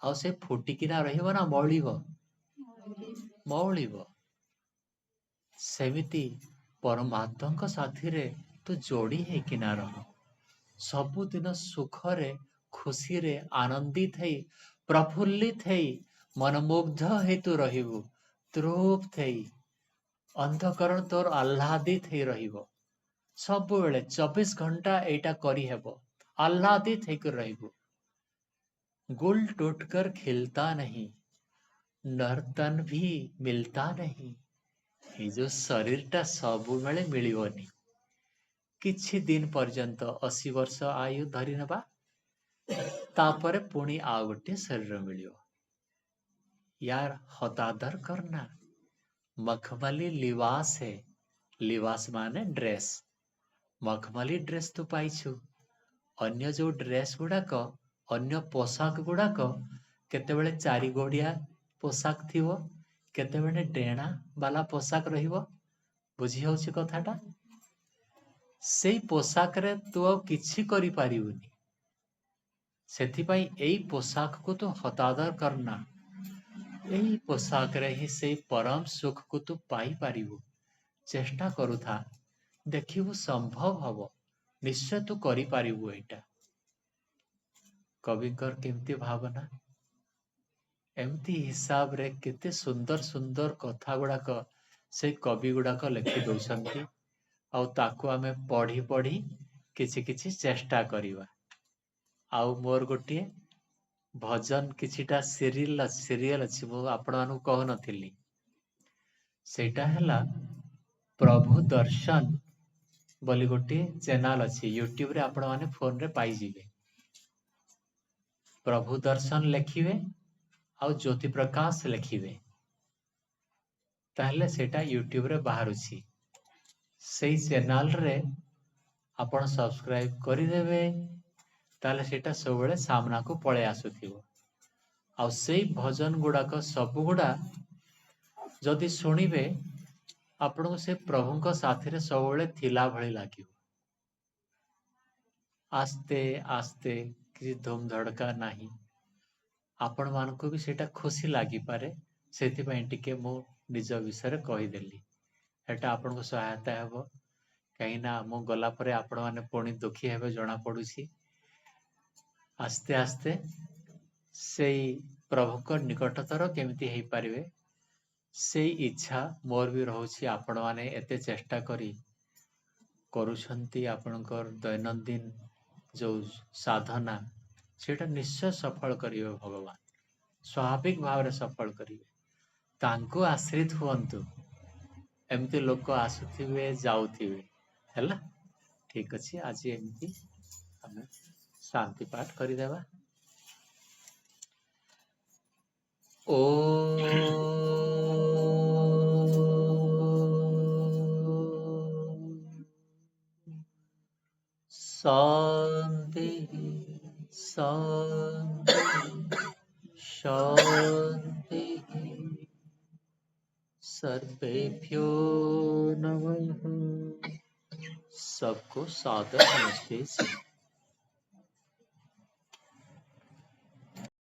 ଆଉ ସେ ଫୁଟିକିନା ରହିବ ନା ମଉଳିବ? ମଉଳିବ। ସେମିତି ପରମାତ୍ମାଙ୍କ ସାଥିରେ ତୁ ଯୋଡ଼ି ହେଇକିନା ରହ। ସବୁଦିନ ସୁଖରେ, ଖୁସିରେ, ଆନନ୍ଦିତ ହେଇ, ପ୍ରଫୁଲ୍ଲିତ ହେଇ, ମନମୁଗ୍ଧ ହେଇ ତୁ ରହିବୁ। ତୃପ୍ତ ହେଇ, ଅନ୍ତଃକରଣ ତୋର ଆହ୍ଲାଦିତ ହେଇ ରହିବ। ସବୁବେଳେ 24 ଘଣ୍ଟା ଏଇଟା କରିହେବ। ଆହ୍ଲାଦିତ ହେଇକି ରହିବୁ। गुल टूटकर खिलता नहीं, नर्तन भी मिलता नहीं। ଏଇ ଯୋଉ ଶରୀରଟା ସବୁବେଳେ ମିଳିବନି। କିଛି ଦିନ ପର୍ଯ୍ୟନ୍ତ 80 ବର୍ଷ ଆୟୁ ଧରି ନେବା, ତାପରେ ପୁଣି ଆଉ ଗୋଟେ ଶରୀର ମିଳିବ। यार हतादर करना, मखमली लिबास है। लिबास ମାନେ ଡ୍ରେସ୍। ମଖମଲି ଡ୍ରେସ୍ ତୁ ପାଇଛୁ। ଅନ୍ୟ ଯୋଉ ଡ୍ରେସ୍ ଗୁଡାକ, ଅନ୍ୟ ପୋଷାକ ଗୁଡାକ କେତେବେଳେ ଚାରି ଗୋଡିଆ ପୋଷାକ ଥିବ, କେତେବେଳେ ଡେଣା ବାଲା ପୋଷାକ ରହିବ। ବୁଝି ହଉଛି କଥାଟା? ସେଇ ପୋଷାକରେ ତୁ ଆଉ କିଛି କରିପାରିବୁନି। ସେଥିପାଇଁ ଏଇ ପୋଷାକକୁ ତୁ ହତାଦର କରନା। ଏଇ ପୋଷାକରେ ହିଁ ସେଇ ପରମ ସୁଖକୁ ତୁ ପାଇପାରିବୁ। ଚେଷ୍ଟା କରୁଥା, ଦେଖିବୁ ସମ୍ଭବ ହବ। ନିଶ୍ଚୟ ତୁ କରିପାରିବୁ ଏଇଟା। କବିଙ୍କର କେମିତି ଭାବନା, ଏମିତି ହିସାବରେ କେତେ ସୁନ୍ଦର ସୁନ୍ଦର କଥା ଗୁଡାକ ସେ କବି ଗୁଡାକ ଲେଖି ଦଉଛନ୍ତି। ଆଉ ତାକୁ ଆମେ ପଢି ପଢି କିଛି କିଛି ଚେଷ୍ଟା କରିବା। ଆଉ ମୋର ଗୋଟିଏ ଭଜନ କିଛିଟା ସିରିଏଲ ଅଛି, ମୁଁ ଆପଣମାନଙ୍କୁ କହୁନଥିଲି। ସେଇଟା ହେଲା ପ୍ରଭୁ ଦର୍ଶନ ବୋଲି ଗୋଟିଏ ଚ୍ୟାନେଲ ଅଛି, ୟୁଟ୍ୟୁବରେ ଆପଣମାନେ ଫୋନରେ ପାଇଯିବେ। ପ୍ରଭୁ ଦର୍ଶନ ଲେଖିବେ ଆଉ ଜ୍ୟୋତି ପ୍ରକାଶ ଲେଖିବେ, ତାହେଲେ ସେଇଟା ୟୁଟ୍ୟୁବରେ ବାହାରୁଛି। ସେଇ ଚ୍ୟାନେଲରେ ଆପଣ ସବସ୍କ୍ରାଇବ କରିଦେବେ, ତାହେଲେ ସେଇଟା ସବୁବେଳେ ସାମ୍ନାକୁ ପଳେଇ ଆସୁଥିବ। ଆଉ ସେଇ ଭଜନ ଗୁଡାକ ସବୁଗୁଡା ଯଦି ଶୁଣିବେ, ଆପଣଙ୍କୁ ସେ ପ୍ରଭୁଙ୍କ ସାଥିରେ ସବୁବେଳେ ଥିଲା ଭଳି ଲାଗିବ। ଆସ୍ତେ ଆସ୍ତେ, କିଛି ଧୁମ ଧଡକା ନାହିଁ। ଆପଣମାନଙ୍କୁ ବି ସେଇଟା ଖୁସି ଲାଗିପାରେ, ସେଥିପାଇଁ ଟିକେ ମୁଁ ନିଜ ବିଷୟରେ କହିଦେଲି। ଏଟା ଆପଣଙ୍କୁ ସହାୟତା ହେବ, କାହିଁକି ନା ମୁଁ ଗଲା ପରେ ଆପଣମାନେ ପୁଣି ଦୁଃଖୀ ହେବେ ଜଣା ପଡୁଛି। ଆସ୍ତେ ଆସ୍ତେ ସେଇ ପ୍ରଭୁଙ୍କ ନିକଟତର କେମିତି ହେଇପାରିବେ, ସେଇ ଇଚ୍ଛା ମୋର ବି ରହୁଛି। ଆପଣମାନେ ଏତେ ଚେଷ୍ଟା କରି କରୁଛନ୍ତି, ଆପଣଙ୍କର ଦୈନନ୍ଦିନ ଯୋଉ ସାଧନା, ସେଇଟା ନିଶ୍ଚୟ ସଫଳ କରିବେ ଭଗବାନ। ସ୍ୱାଭାବିକ ଭାବରେ ସଫଳ କରିବେ। ତାଙ୍କୁ ଆଶ୍ରିତ ହୁଅନ୍ତୁ। ଏମିତି ଲୋକ ଆସୁଥିବେ ଯାଉଥିବେ, ହେଲା। ଠିକ ଅଛି, ଆଜି ଏମିତି ଆମେ ଶାନ୍ତି ପାଠ କରିଦେବା। ଓ शांति शांति शांति। सर्वेभ्यो नमः। सबको सादर नमस्ते।